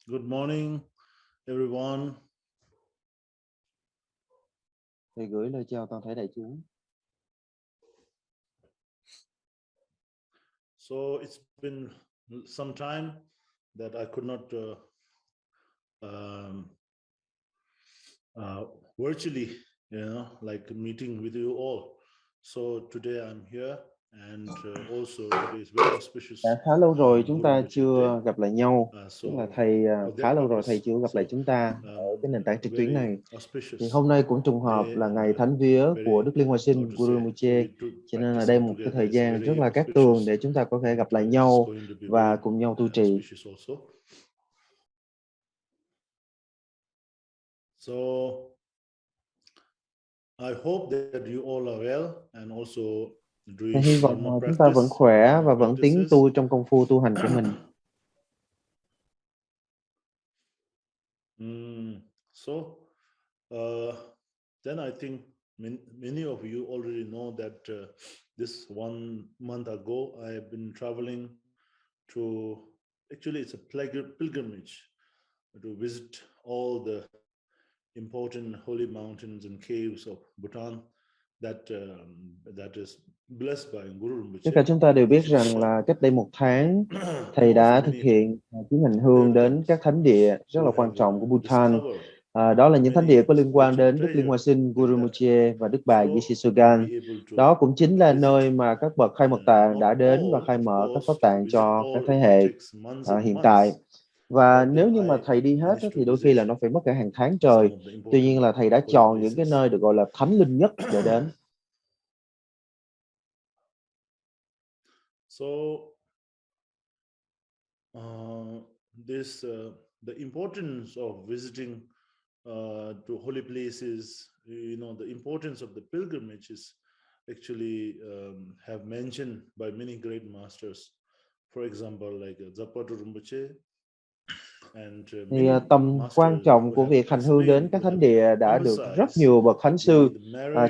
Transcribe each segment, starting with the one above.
Good morning, everyone. Thầy gửi lời chào toàn thể đại chúng. So it's been some time that I could not virtually, like meeting with you all. So today I'm here, and also today is very auspicious. Đã khá lâu rồi chúng Guru ta Rinpoche chưa Day. gặp lại nhau. So Tức là thầy for khá that lâu rồi purpose, thầy chưa gặp lại chúng ta ở cái nền tảng trực tuyến very này. auspicious Thì hôm nay cũng trùng hợp day là and ngày thánh vía của Đức Liên Hoa how Sinh to Guru say Rinpoche. we to Cho nên là practice đây all một cái together thời is gian rất very là cát auspicious, tường để chúng ta có thể gặp lại and it's nhau going to be và very cùng nhau tu trì. auspicious also. So I hope that you all are well and also doing Hy vọng Dharma chúng ta vẫn practice, khỏe Dharma và vẫn tiến practices. tu trong công phu tu hành của mình. So then I think many of you already know that this 1 month ago I have been traveling to, actually it's a pilgrimage to visit all the important holy mountains and caves of Bhutan that is blessed by Guru Tất Rinpoche. cả chúng ta đều biết rằng là cách đây 1 tháng thầy đã thực hiện chuyến hành hương đến các thánh địa rất là quan trọng của Bhutan. Đó là những thánh địa có liên quan đến Đức Liên Hoa Sinh Guru Rinpoche và Đức Bà Gishi Sogan. Đó cũng chính là nơi mà các bậc khai mật tạng đã đến và khai mở các pháp tạng cho các thế hệ hiện tại. Và nếu như mà thầy đi hết thì đôi khi là nó phải mất cả hàng tháng trời. Tuy nhiên là thầy đã chọn những cái nơi được gọi là thánh linh nhất để đến. So the importance of visiting to holy places, the importance of the pilgrimage is actually have mentioned by many great masters. For example, like Zapata Rinpoche. Thì tầm quan trọng của việc hành hương đến các thánh địa đã được rất nhiều bậc thánh sư,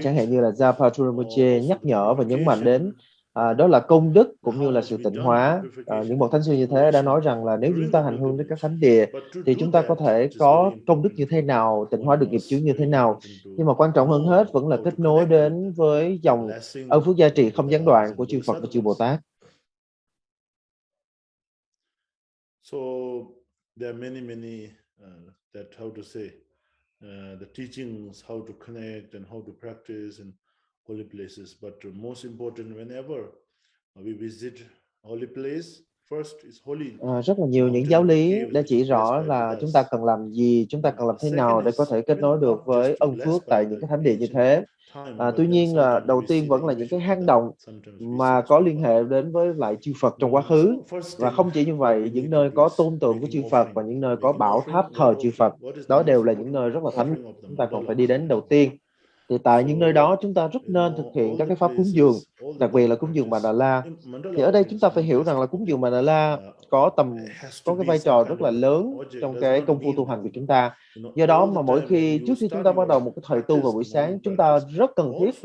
chẳng hạn như là Zapata Rinpoche nhắc nhở và nhấn mạnh đến, đó là công đức cũng như là sự tịnh hóa. Những bậc thánh sư như thế đã nói rằng là nếu chúng ta hành hương đến các thánh địa thì chúng ta có thể có công đức như thế nào, tịnh hóa được nghiệp chướng như thế nào. Nhưng mà quan trọng hơn hết vẫn là kết nối đến với dòng ân phước gia trị không gián đoạn của chư Phật và chư Bồ Tát. So there are many that how to say the teachings, how to connect and how to practice in holy places. But most important, whenever we visit holy place, first is holy. Rất là nhiều những giáo lý đã chỉ rõ là chúng ta cần làm gì, chúng ta cần làm thế nào để có thể kết nối được với ân phước tại những cái thánh địa như thế. Tuy nhiên là đầu tiên vẫn là những cái hang động mà có liên hệ đến với lại chư Phật trong quá khứ. Và không chỉ như vậy, những nơi có tôn tượng của chư Phật và những nơi có bảo tháp thờ chư Phật, đó đều là những nơi rất là thánh, chúng ta còn phải đi đến đầu tiên. Thì tại những nơi đó chúng ta rất nên thực hiện các cái pháp cúng dường, đặc biệt là cúng dường Mandala. Thì ở đây chúng ta phải hiểu rằng là cúng dường Mandala có cái vai trò rất là lớn trong cái công phu tu hành của chúng ta. Do đó mà mỗi trước khi chúng ta bắt đầu một cái thời tu vào buổi sáng, chúng ta rất cần thiết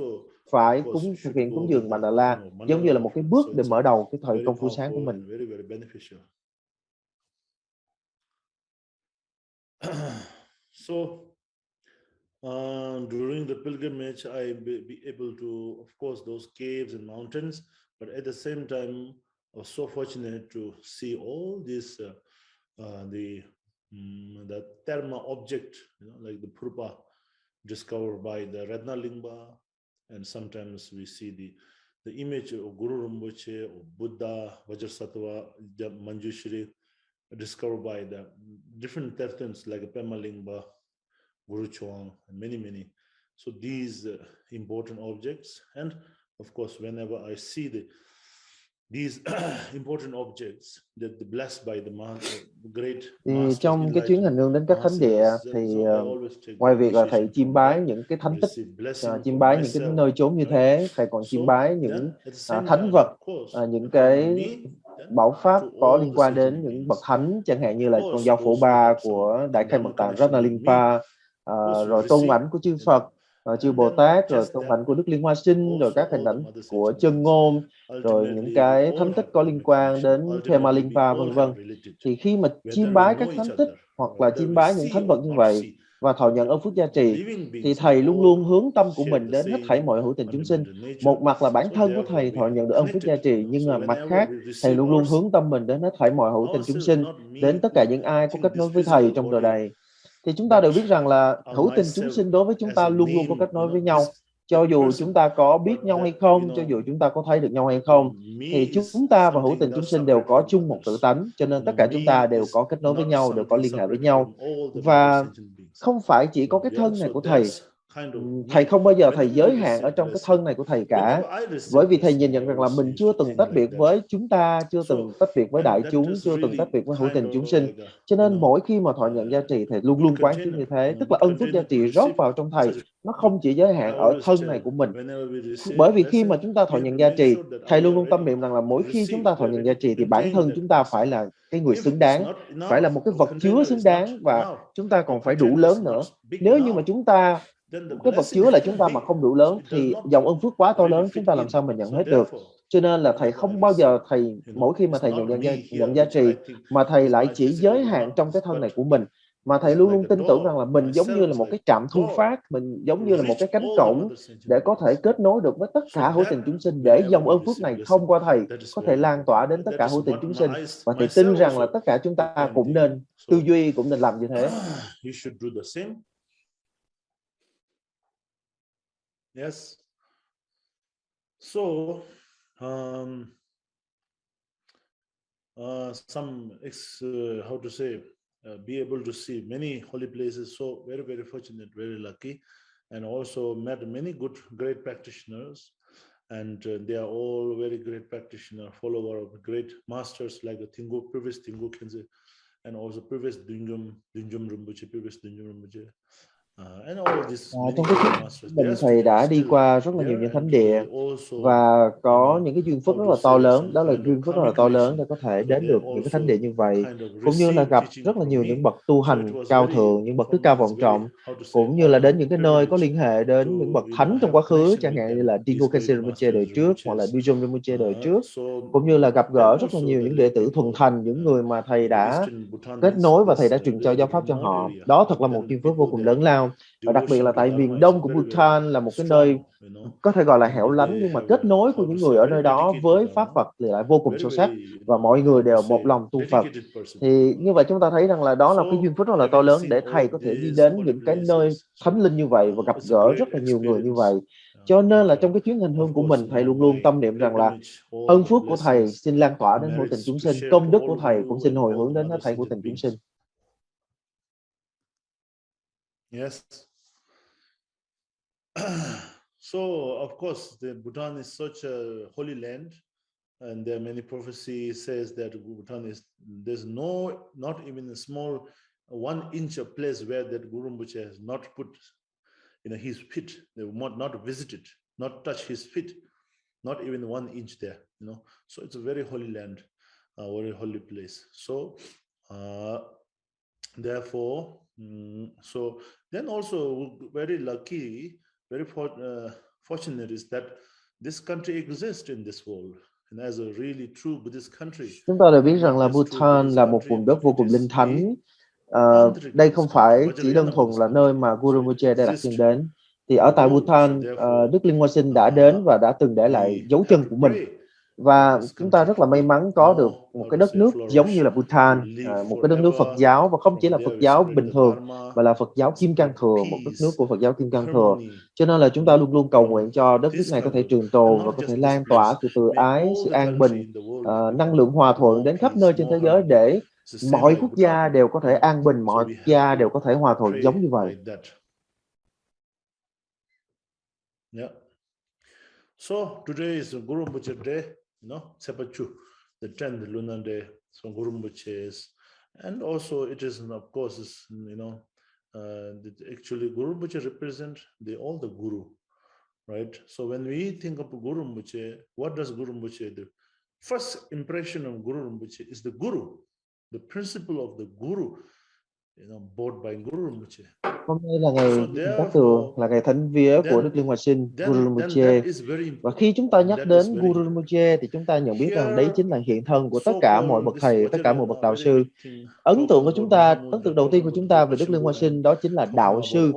phải thực hiện cúng dường Mandala, giống như là một cái bước để mở đầu cái thời công phu sáng của mình. So during the pilgrimage, I be able to, of course, those caves and mountains, but at the same time, I was so fortunate to see all this, the therma object, like the Purpa discovered by the Ratnalingba, and sometimes we see the image of Guru Rinpoche or Buddha, Vajrasattva, the Manjushri, discovered by the different Tirthans like Pemalingba, Guru Chuang, and many. So these important objects, and of course, whenever I see these important objects that blessed by the great masters, trong cái chuyến hành hương đến các thánh địa thì ngoài việc là thầy chiêm bái những cái thánh tích, chiêm bái những cái nơi chốn như thế, thầy còn chiêm bái những thánh vật, những cái bảo pháp có liên quan đến những bậc thánh, chẳng hạn như là con dao phổ ba của đại khai mật tạng Ratnalingpa, rồi tôn ảnh của chư Phật, chư Bồ Tát, rồi tông hạnh của Đức Liên Hoa Sinh, rồi các hình ảnh của chân ngôn, rồi những cái thánh tích có liên quan đến Thema Linpa vân vân. Thì khi mà chiêm bái các thánh tích hoặc là chiêm bái những thánh vật như vậy và thọ nhận ơn phước gia trì, thì thầy luôn luôn hướng tâm của mình đến hết thảy mọi hữu tình chúng sinh. Một mặt là bản thân của thầy thọ nhận được ơn phước gia trì, nhưng mà mặt khác thầy luôn luôn hướng tâm mình đến hết thảy mọi hữu tình chúng sinh, đến tất cả những ai có kết nối với thầy trong đời này. Thì chúng ta đều biết rằng là hữu tình chúng sinh đối với chúng ta luôn luôn có kết nối với nhau. Cho dù chúng ta có biết nhau hay không, cho dù chúng ta có thấy được nhau hay không, thì chúng ta và hữu tình chúng sinh đều có chung một tự tánh, cho nên tất cả chúng ta đều có kết nối với nhau, đều có liên hệ với nhau. Và không phải chỉ có cái thân này của thầy. Thầy không bao giờ thầy giới hạn ở trong cái thân này của thầy cả, bởi vì thầy nhìn nhận rằng là mình chưa từng tách biệt với chúng ta, chưa từng tách biệt với đại chúng, chưa từng tách biệt với hữu tình chúng sinh. Cho nên mỗi khi mà thọ nhận gia trì, thầy luôn luôn quán chiếu như thế, tức là ơn phước gia trì rót vào trong thầy, nó không chỉ giới hạn ở thân này của mình. Bởi vì khi mà chúng ta thọ nhận gia trì, thầy luôn luôn tâm niệm rằng là mỗi khi chúng ta thọ nhận gia trì thì bản thân chúng ta phải là cái người xứng đáng, phải là một cái vật chứa xứng đáng, và chúng ta còn phải đủ lớn nữa. Nếu như mà chúng ta cái vật chứa là chúng ta mà không đủ lớn thì dòng ơn phước quá to lớn, chúng ta làm sao mà nhận hết được. Cho nên là thầy không bao giờ mỗi khi mà thầy nhận gia trì mà thầy lại chỉ giới hạn trong cái thân này của mình, mà thầy luôn luôn tin tưởng rằng là mình giống như là một cái trạm thu phát, mình giống như là một cái cánh cổng để có thể kết nối được với tất cả hữu tình chúng sinh, để dòng ơn phước này thông qua thầy có thể lan tỏa đến tất cả hữu tình chúng sinh. Và thầy tin rằng là tất cả chúng ta cũng nên tư duy, cũng nên làm như thế. Yes. So, how to say, be able to see many holy places. So very, very fortunate, very lucky, and also met many good, great practitioners, and they are all very great practitioner, follower of great masters like the previous Tingu Khenze, and also previous Dunjum Rinpoche, previous Dunjum Rinpoche. Trong cái chuyến mình, thầy đã đi qua rất là nhiều những thánh địa và có những cái duyên phước rất là to lớn. Đó là duyên phước rất là to lớn để có thể đến được những cái thánh địa như vậy, cũng như là gặp rất là nhiều những bậc tu hành cao thượng, những bậc đức cao vọng trọng, cũng như là đến những cái nơi có liên hệ đến những bậc thánh trong quá khứ, chẳng hạn như là Tingu Khenze Rinpoche đời trước hoặc là Dunjum Rinpoche đời trước, cũng như là gặp gỡ rất là nhiều những đệ tử thuần thành, những người mà thầy đã kết nối và thầy đã truyền cho giáo pháp cho họ. Đó thật là một duyên phước vô cùng lớn lao. Và đặc biệt là tại miền đông của Bhutan là một cái nơi có thể gọi là hẻo lánh, nhưng mà kết nối của những người ở nơi đó với pháp Phật thì lại vô cùng sâu sắc, và mọi người đều một lòng tu Phật. Thì như vậy chúng ta thấy rằng là đó là cái duyên phước rất là to lớn để thầy có thể đi đến những cái nơi thánh linh như vậy và gặp gỡ rất là nhiều người như vậy. Cho nên là trong cái chuyến hành hương của mình, thầy luôn luôn tâm niệm rằng là ơn phước của thầy xin lan tỏa đến hữu tình chúng sinh, công đức của thầy cũng xin hồi hướng đến hết thảy hữu tình chúng sinh. Yes. So, of course, Bhutan is such a holy land, and there are many prophecies says that Bhutan is, there's not even a small 1 inch of place where that Guru Rinpoche has not put, his feet. They will not visit it, not touch his feet, not even 1 inch there. So it's a very holy land, a very holy place. So, therefore, so then also very lucky, very fortunate is that this country exists in this world, and as a really true Buddhist country. Chúng ta đều biết rằng là Bhutan là một vùng đất vô cùng linh thánh. Đây không phải chỉ đơn thuần là nơi mà Guru Rinpoche đã đặt chân đến. Thì ở tại Bhutan, Đức Liên Hoa Sinh đã đến và đã từng để lại dấu chân của mình. Và chúng ta rất là may mắn có được một cái đất nước giống như là Bhutan, một cái đất nước Phật giáo, và không chỉ là Phật giáo bình thường mà là Phật giáo Kim Cang Thừa, một đất nước của Phật giáo Kim Cang Thừa. Cho nên là chúng ta luôn luôn cầu nguyện cho đất nước này có thể trường tồn và có thể lan tỏa sự từ ái, sự an bình, năng lượng hòa thuận đến khắp nơi trên thế giới, để mọi quốc gia đều có thể an bình, mọi quốc gia đều có thể hòa thuận giống như vậy. Yeah. So today is Guru Rinpoche day, Sepachu, the 10th lunar day. So Guru Rinpoche is, and also it is, of course, actually Guru Rinpoche represent all the Guru, right? So when we think of Guru Rinpoche, what does Guru Rinpoche do? First impression of Guru Rinpoche is the Guru. The principle of the Guru bought by Guru Rinpoche. Hôm nay là ngày Cát Tường, là ngày thánh vía của Đức Liên Hoa Sinh, Guru Rinpoche. Và khi chúng ta nhắc đến Guru Rinpoche thì chúng ta nhận biết rằng đấy chính là hiện thân của tất cả mọi bậc thầy, tất cả mọi bậc đạo sư. Ấn tượng đầu tiên của chúng ta về Đức Liên Hoa Sinh đó chính là đạo sư.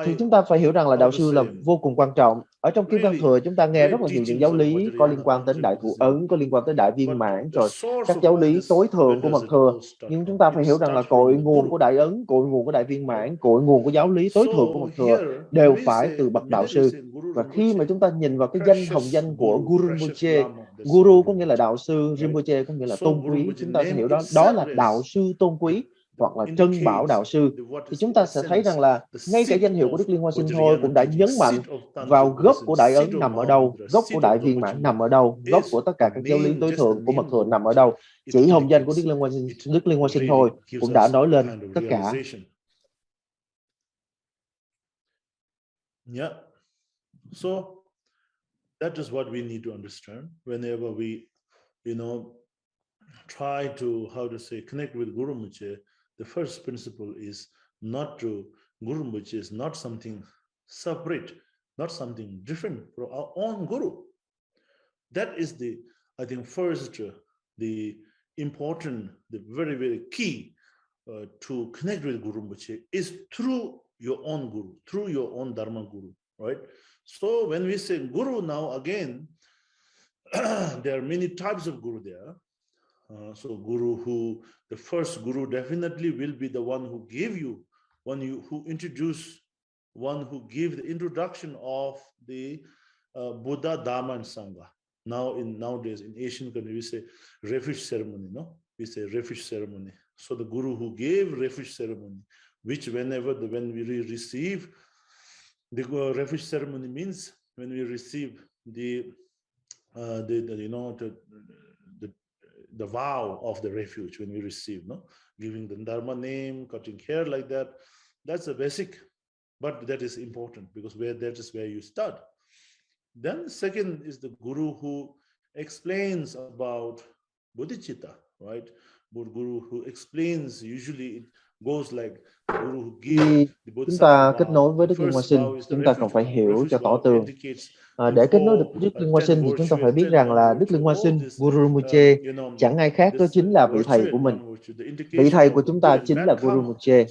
Thì chúng ta phải hiểu rằng là đạo sư là vô cùng quan trọng. Ở trong Kim Cang Thừa chúng ta nghe rất là nhiều những giáo lý có liên quan đến Đại Thủ Ấn, có liên quan tới Đại Viên Mãn, rồi các giáo lý tối thượng của Mật Thừa. Nhưng chúng ta phải hiểu rằng là cội nguồn của Đại Ấn, cội nguồn của Đại Viên Mãn, cội nguồn của giáo lý tối thượng của Mật Thừa đều phải từ bậc đạo sư. Và khi mà chúng ta nhìn vào cái hồng danh của Guru Rinpoche, Guru có nghĩa là đạo sư, Rinpoche có nghĩa là tôn quý, chúng ta sẽ hiểu đó là đạo sư tôn quý hoặc là trân bảo đạo sư. Thì chúng ta sẽ thấy rằng là ngay cả danh hiệu của Đức Liên Hoa Sinh thôi cũng đã nhấn mạnh vào gốc của Đại Ấn nằm ở đâu, gốc của Đại Viên Mãn nằm ở đâu, gốc của tất cả các giáo lý tối thượng của Mật Thừa nằm ở đâu. Chỉ hồng danh của Đức Liên Hoa Sinh thôi cũng đã nói lên tất cả. Yeah. So that is what we need to understand whenever we, try to, connect with Guru Rinpoche. The first principle is Guru Rinpoche is not something separate, not something different from our own Guru. That is I think first, the important, the very, very key to connect with Guru Rinpoche is through your own Guru, through your own Dharma Guru, right? So when we say Guru now, again, there are many types of Guru there. So the first Guru definitely will be the one who gave you, who introduced, one who gave the introduction of the Buddha, Dharma, and Sangha. Nowadays in Asian countries we say refuge ceremony, no? We say refuge ceremony. So the Guru who gave refuge ceremony, which when we receive the refuge ceremony, means when we receive the vow of the refuge, when we receive, giving the Dharma name, cutting hair like that, that's a basic, but that is important because that is where you start. Then second is the Guru who explains about bodhicitta, right? But Guru who explains, usually it goes like Guru who gives the chúng ta kết nối với Đức Liên Hoa Sinh, chúng ta cần phải hiểu cho tỏ tường. Để kết nối được Đức Liên Hoa Sinh thì chúng ta phải biết rằng là Đức Liên Hoa Sinh, Guru Rinpoche, chẳng ai khác đó chính là vị thầy của mình. Vị thầy của chúng ta chính là Guru Rinpoche.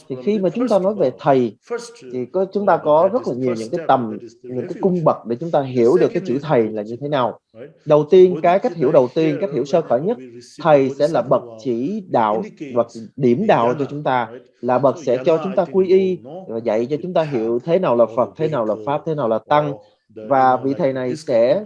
Thì khi mà chúng ta nói về thầy thì chúng ta có rất là nhiều những cái tầm, những cái cung bậc để chúng ta hiểu được cái chữ thầy là như thế nào. Đầu tiên, cách hiểu sơ khởi nhất, thầy sẽ là bậc chỉ đạo, bậc điểm đạo cho chúng ta, là bậc sẽ cho chúng ta quy y và dạy cho chúng ta hiểu thế nào là Phật, thế nào là Pháp, thế nào là Tăng. Và vị thầy này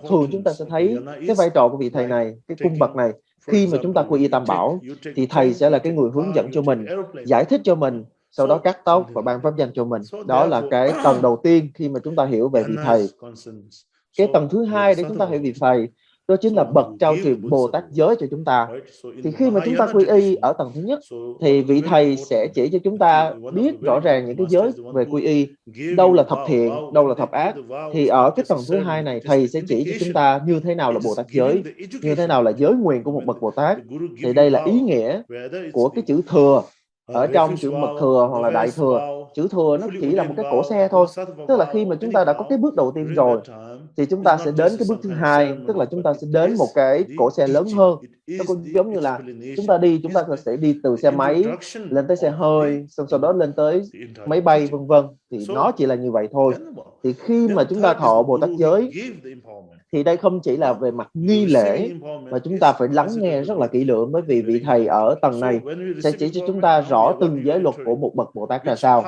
thường chúng ta sẽ thấy cái vai trò của vị thầy này, cái cung bậc này. Khi mà chúng ta quy y Tam Bảo thì thầy sẽ là cái người hướng dẫn cho mình, giải thích cho mình, sau đó cắt tóc và ban pháp danh cho mình. Đó là cái tầng đầu tiên khi mà chúng ta hiểu về vị thầy. Cái tầng thứ hai để chúng ta hiểu vị thầy, đó chính là bậc trao truyền Bồ Tát giới cho chúng ta. Thì khi mà chúng ta quy y ở tầng thứ nhất thì vị thầy sẽ chỉ cho chúng ta biết rõ ràng những cái giới về quy y, đâu là thập thiện, đâu là thập ác. Thì ở cái tầng thứ hai này, thầy sẽ chỉ cho chúng ta như thế nào là Bồ Tát giới, như thế nào là giới nguyền của một bậc Bồ Tát. Thì đây là ý nghĩa của cái chữ thừa. Ở trong chữ Mật Thừa hoặc là Đại Thừa, chữ thừa nó chỉ là một cái cỗ xe thôi. Tức là khi mà chúng ta đã có cái bước đầu tiên rồi thì chúng ta sẽ đến cái bước thứ hai, tức là chúng ta sẽ đến một cái cỗ xe lớn hơn. Nó cũng giống như là chúng ta sẽ đi từ xe máy lên tới xe hơi, sau đó lên tới máy bay vân vân. Thì nó chỉ là như vậy thôi. Thì khi mà chúng ta thọ Bồ Tát giới thì đây không chỉ là về mặt nghi lễ mà chúng ta phải lắng nghe rất là kỹ lưỡng, bởi vì vị thầy ở tầng này sẽ chỉ cho chúng ta rõ từng giới luật của một bậc Bồ Tát ra sao.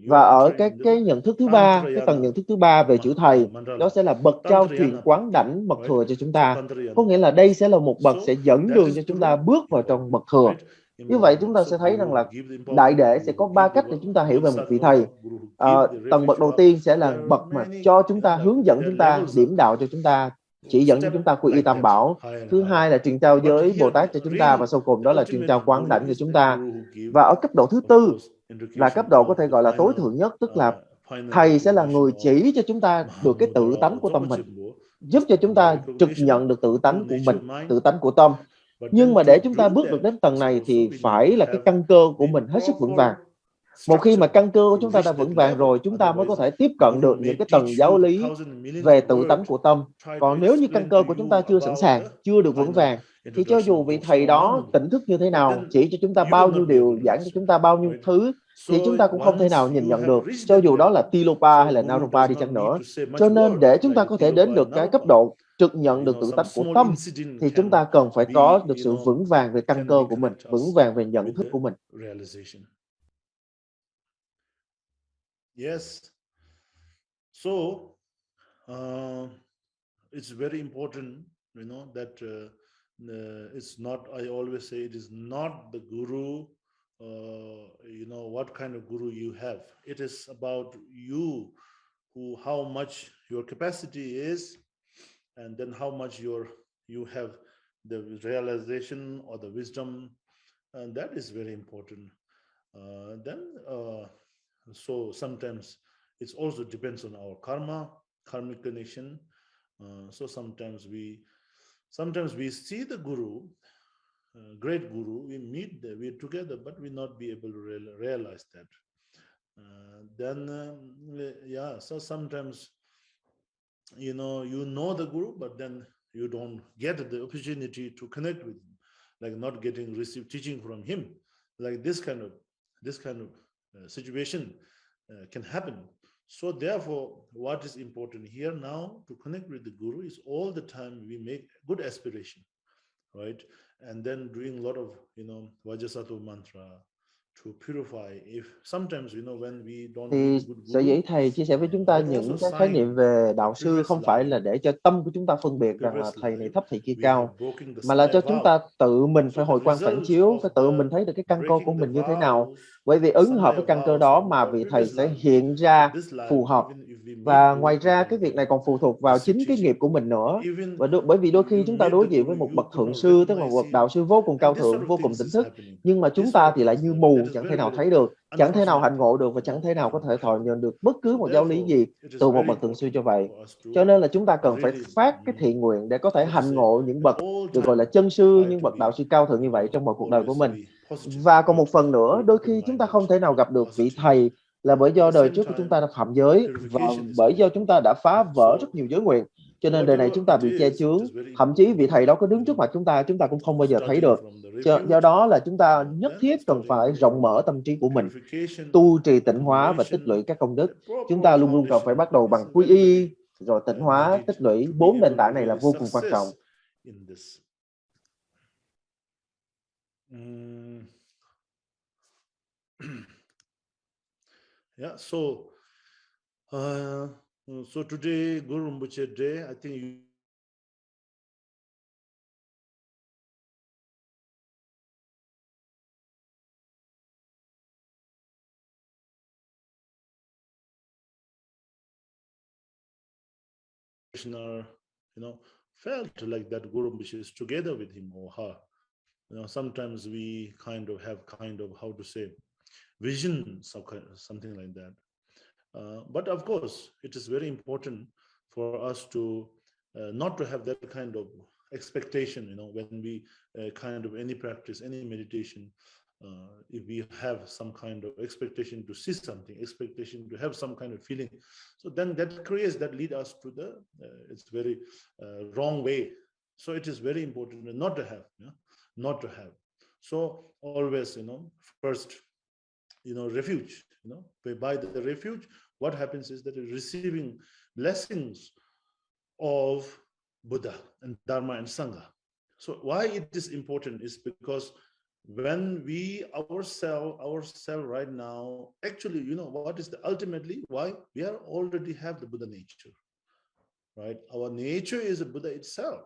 Và ở cái nhận thức thứ ba, cái tầng nhận thức thứ ba về chữ thầy, đó sẽ là bậc trao truyền quán đảnh mật thừa cho chúng ta. Có nghĩa là đây sẽ là một bậc sẽ dẫn đường cho chúng ta bước vào trong mật thừa. Như vậy chúng ta sẽ thấy rằng là đại đệ sẽ có 3 cách để chúng ta hiểu về một vị thầy. Tầng bậc đầu tiên sẽ là bậc mà cho chúng ta, hướng dẫn chúng ta, điểm đạo cho chúng ta, chỉ dẫn cho chúng ta quy y Tam Bảo. Thứ hai là truyền trao giới Bồ Tát cho chúng ta, và sau cùng đó là truyền trao quán đảnh cho chúng ta. Và ở cấp độ thứ tư là cấp độ có thể gọi là tối thượng nhất, tức là thầy sẽ là người chỉ cho chúng ta được cái tự tánh của tâm mình, giúp cho chúng ta trực nhận được tự tánh của mình, tự tánh của tâm. Nhưng mà để chúng ta bước được đến tầng này thì phải là cái căn cơ của mình hết sức vững vàng. Một khi mà căn cơ của chúng ta đã vững vàng rồi, chúng ta mới có thể tiếp cận được những cái tầng giáo lý về tự tánh của tâm. Còn nếu như căn cơ của chúng ta chưa sẵn sàng, chưa được vững vàng, thì cho dù vị thầy đó tỉnh thức như thế nào, chỉ cho chúng ta bao nhiêu điều, giảng cho chúng ta bao nhiêu thứ, thì chúng ta cũng không thể nào nhìn nhận được, cho dù đó là Tilopa hay là Naropa đi chăng nữa. Cho nên để chúng ta có thể đến được cái cấp độ trực nhận được tự tánh của tâm, thì chúng ta cần phải có được sự vững vàng về căn cơ của mình, vững vàng về nhận thức của mình. Yes. So it's very important, that it's not, I always say, it is not the guru, what kind of guru you have. It is about you, how much your capacity is, and then how much you have the realization or the wisdom, and that is very important. So sometimes it also depends on our karmic connection. So sometimes we see the guru, great guru, we meet there, we're together, but we not be able to realize that. So sometimes you know the guru, but then you don't get the opportunity to connect with him, like not getting received teaching from him. Like this kind of situation can happen. So therefore, what is important here now to connect with the guru is all the time we make good aspiration, right? And then doing a lot of Vajrasattva mantra to purify. If sometimes when we don't Thì meet good sở guru, dĩ thầy chia sẻ với chúng ta that also những cái khái niệm sign về of đạo sư previous không phải life. là để cho tâm của chúng ta phân biệt rằng là Previous thầy này life, thấp thầy kia we have cao, broken the mà là cho samaya chúng vow. ta tự mình So phải the hồi quan phản result chiếu, phải of tự the mình thấy được cái căn cơ của breaking the mình như thế nào. vows, Bởi vì ứng hợp samaya với căn cơ vows đó in mà our vị thầy previous sẽ life, hiện ra this life, phù hợp. even if we meet Và guru, ngoài we ra don't cái việc này get còn phụ thuộc vào received chính cái teaching. nghiệp của mình nữa. Even Bởi vì đôi khi you chúng ta meet đối the diện guru, với một you bậc could thượng not sư, tức là một recognize bậc him, đạo sư vô cùng cao and this sort thượng, of vô cùng things tỉnh is thức, happening. nhưng mà chúng This sort ta of thì lại things như that mù, is chẳng thể very, nào very thấy được, chẳng thể nào hạnh unfortunate, ngộ được và chẳng thể nào có thể thọ happen. nhận được bất cứ So một giáo lý therefore, gì it is từ một very bậc thượng sư cho important vậy. for us to Cho nên là chúng ta cần phải really, phát cái thiện nguyện để có thể how to hạnh say, ngộ những at bậc all được gọi là time chân sư, try những to bậc be, đạo sư cao thượng như vậy trong mọi cuộc đời của always mình. very positive, Và còn một right? phần nữa, đôi Very khi chúng ta open-minded, không thể nào gặp được vị positive. thầy là bởi do At the đời same trước của chúng ta time, đã phạm giới, và purification is bởi very do chúng ta important. đã phá vỡ So rất nhiều giới nguyện, cho nên đời này whatever chúng ta it bị che is chướng. very Thậm chí vị important, thầy đó có đứng trước mặt chúng ta cũng không bao giờ thấy starting được. from the Do refuge, đó là chúng ta nhất then thiết cần starting phải from rộng mở tâm trí của mình, purification, tu trì tịnh hóa và tích accumulation, lũy các công đức. the proper Chúng ta luôn luôn cần phải foundation bắt đầu is bằng quy very, very y, rồi tịnh hóa, needed tích lũy. to be 4 nền able to tảng này là really vô cùng quan trọng. success in this. Yeah, so today Guru Rinpoche Day, I think you felt like that Guru Rinpoche is together with him or her. Sometimes we kind of have how to say visions of something like that. But of course, it is very important for us to not to have that kind of expectation. When we kind of any practice, any meditation, if we have some kind of expectation to see something, expectation to have some kind of feeling, so then that creates, that lead us to the it's very wrong way. So it is very important not to have, not to have. So always, first, refuge, by the refuge, what happens is that you're receiving blessings of Buddha and Dharma and Sangha. So why it is important is because when we ourselves right now, actually, what is the ultimately why we are already have the Buddha nature, right? Our nature is a Buddha itself.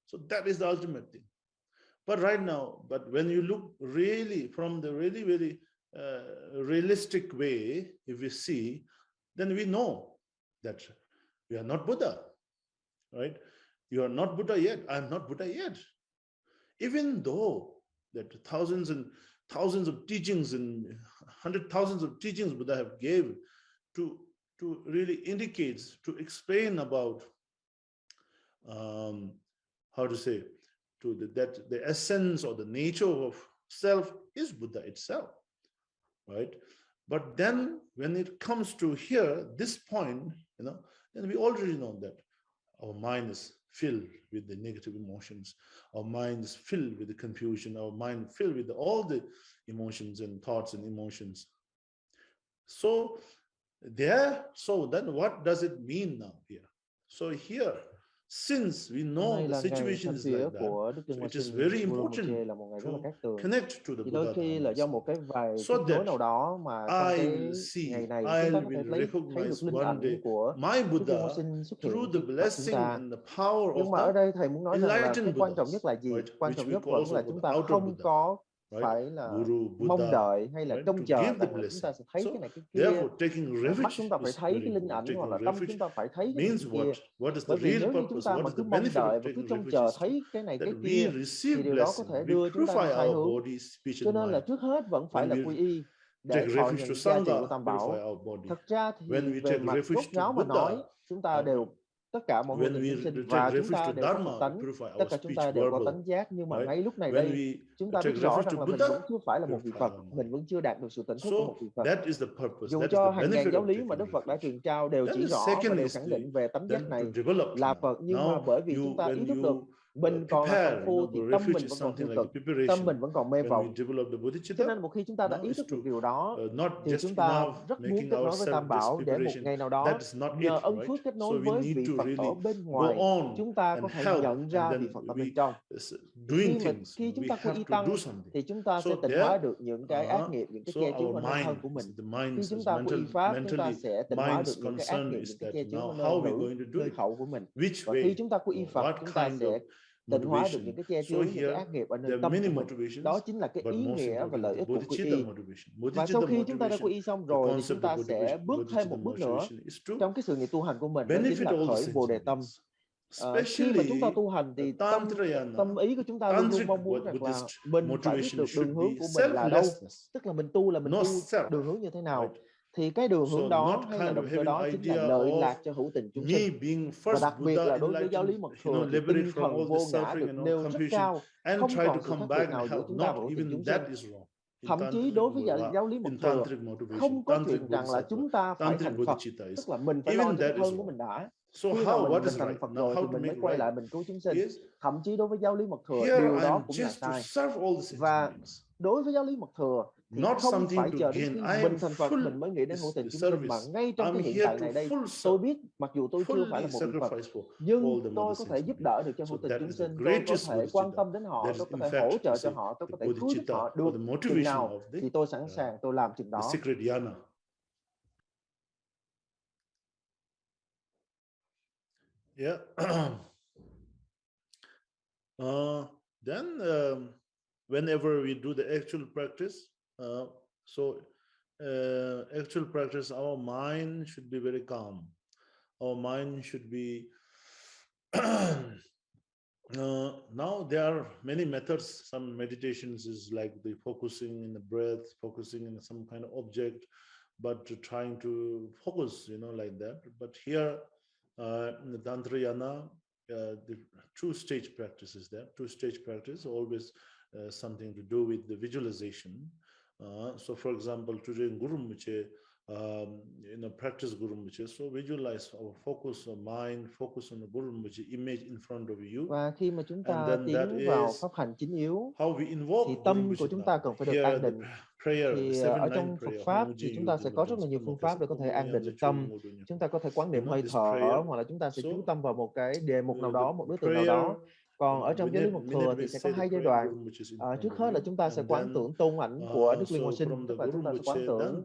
So that is the ultimate thing. But right now, when you look really from the really, very realistic way, if we see, then we know that we are not Buddha, right? You are not Buddha yet. I'm not Buddha yet. Even though that thousands and thousands of teachings and 100,000s of teachings Buddha have gave to really indicates, to explain about how to say, to the essence or the nature of self is Buddha itself, right? But then when it comes to here, this point, then we already know that our mind is filled with the negative emotions. Our mind is filled with the confusion. Our mind filled with all the emotions and thoughts and emotions. So then what does it mean now here? So here, since we know the situation is like that, so it is very important to connect to the Buddha. Đôi khi là do một cái vài so kết nối nào đó mà trong cái ngày này chúng ta có thể thấy được linh ảnh của Đức Liên Hoa Sinh xuất hiện trước mặt chúng ta. Nhưng mà ở đây thầy muốn nói rằng là cái quan trọng nhất là gì? Quan trọng nhất vẫn là chúng ta không có phải là mong đợi hay là trông chờ rằng là chúng ta sẽ thấy cái này cái kia, mắt chúng ta phải thấy cái linh ảnh, hoặc là tâm chúng ta phải thấy cái này cái kia. Bởi vì nếu như chúng ta mà cứ mong đợi và cứ trông chờ thấy cái này cái kia thì điều đó có thể đưa chúng ta đi sai hướng. Cho nên là trước hết vẫn phải là quy y để thọ nhận giá trị của Tam Bảo. Thật ra thì về mặt gốc giáo mà nói, chúng ta đều tất cả mọi người đều chúng sinh và chúng ta đều có Phật tánh, tất cả chúng ta đều có tánh giác, nhưng mà ngay lúc này đây chúng ta biết rõ rằng là mình vẫn chưa phải là một vị Phật, mình vẫn chưa đạt được sự tỉnh thức của một vị Phật. Dù cho hàng ngàn giáo lý mà Đức Phật đã truyền trao đều chỉ rõ và đều khẳng định về tánh giác này là Phật, nhưng mà bởi vì chúng ta ý thức được mình còn là phàm phu thì tâm mình vẫn còn tiêu cực, tâm mình vẫn còn mê vọng. Cho nên một khi chúng ta đã ý thức được điều đó thì chúng ta rất muốn kết nối với Tam Bảo để một ngày nào đó nhờ ân phước kết nối với vị Phật ở bên ngoài, chúng ta có thể nhận ra vị Phật ở bên trong. Khi chúng ta quy y tăng thì chúng ta sẽ tịnh hóa được những cái ác nghiệp, những cái che chứa ở nơi thân của mình. Khi chúng ta quy y pháp, chúng ta sẽ tịnh hóa được những cái ác nghiệp, những cái che chứa ở nơi khẩu của mình. Và khi chúng ta quy y Phật, chúng ta sẽ tịnh hóa được những cái che chứa, những cái ác nghiệp ở nơi tâm của mình. Đó chính là cái ý nghĩa và lợi ích của quy y. Và sau khi chúng ta đã quy y xong rồi thì chúng ta sẽ bước thêm một bước nữa trong cái sự nghiệp tu hành của mình, đó chính là khởi Bồ Đề tâm. Khi mà chúng ta tu hành thì tâm ý của chúng ta luôn luôn mong muốn rằng là mình phải biết được đường hướng của mình là đâu, tức là mình tu đường hướng như thế nào. Thì cái đường hướng đó hay là động cơ đó chính là lợi lạc cho hữu tình chúng sinh. Và đặc biệt là đối với giáo lý mật thừa thì tinh thần vô ngã được nêu rất cao, không còn sự khác biệt nào giữa chúng ta và hữu tình chúng sinh. Thậm chí đối với giáo lý mật thừa không có chuyện rằng là chúng ta phải thành Phật, tức là mình phải lo cho cái thân của mình đã. Khi mà mình thành Phật rồi thì mình mới quay lại mình cứu chúng sinh. Thậm chí đối với giáo lý mật thừa điều đó cũng là sai. Và đối với giáo lý mật thừa thì không phải chờ đến khi mình thành Phật mình mới nghĩ đến hữu tình chúng sinh, mà ngay trong cái hiện tại này đây tôi biết mặc dù tôi chưa phải là một vị Phật nhưng tôi có thể giúp đỡ được cho hữu tình chúng sinh, tôi có thể quan tâm đến họ, tôi có thể hỗ trợ cho họ, tôi có thể cứu giúp họ được chừng nào thì tôi sẵn sàng tôi làm chừng đó. Yeah. Then whenever we do the actual practice, actual practice, our mind should be very calm. Our mind should be now there are many methods. Some meditations is like the focusing in the breath, focusing in some kind of object, but trying to focus, like that. But here in the Tantrayana, the two-stage practice is there. Two-stage practice always something to do with the visualization. So for example, today in Guru Rinpoche, practice Guru Rinpoche, so visualize or focus on mind, focus on the Guru Rinpoche image in front of you. Và khi mà chúng ta tiến vào pháp hành chính yếu thì tâm của chúng ta cần phải được an định. Thì ở trong Phật Pháp thì chúng ta sẽ có rất là nhiều phương pháp để có thể an định được tâm. Chúng ta có thể quán niệm hơi thở, hoặc là chúng ta sẽ chú tâm vào một cái đề mục nào đó, một đối tượng nào đó. Còn ở trong giáo lý mật thừa thì sẽ có hai giai đoạn. Trước hết là chúng ta sẽ quán tưởng tôn ảnh của Đức Liên Hoa Sinh, tức là chúng ta sẽ quán tưởng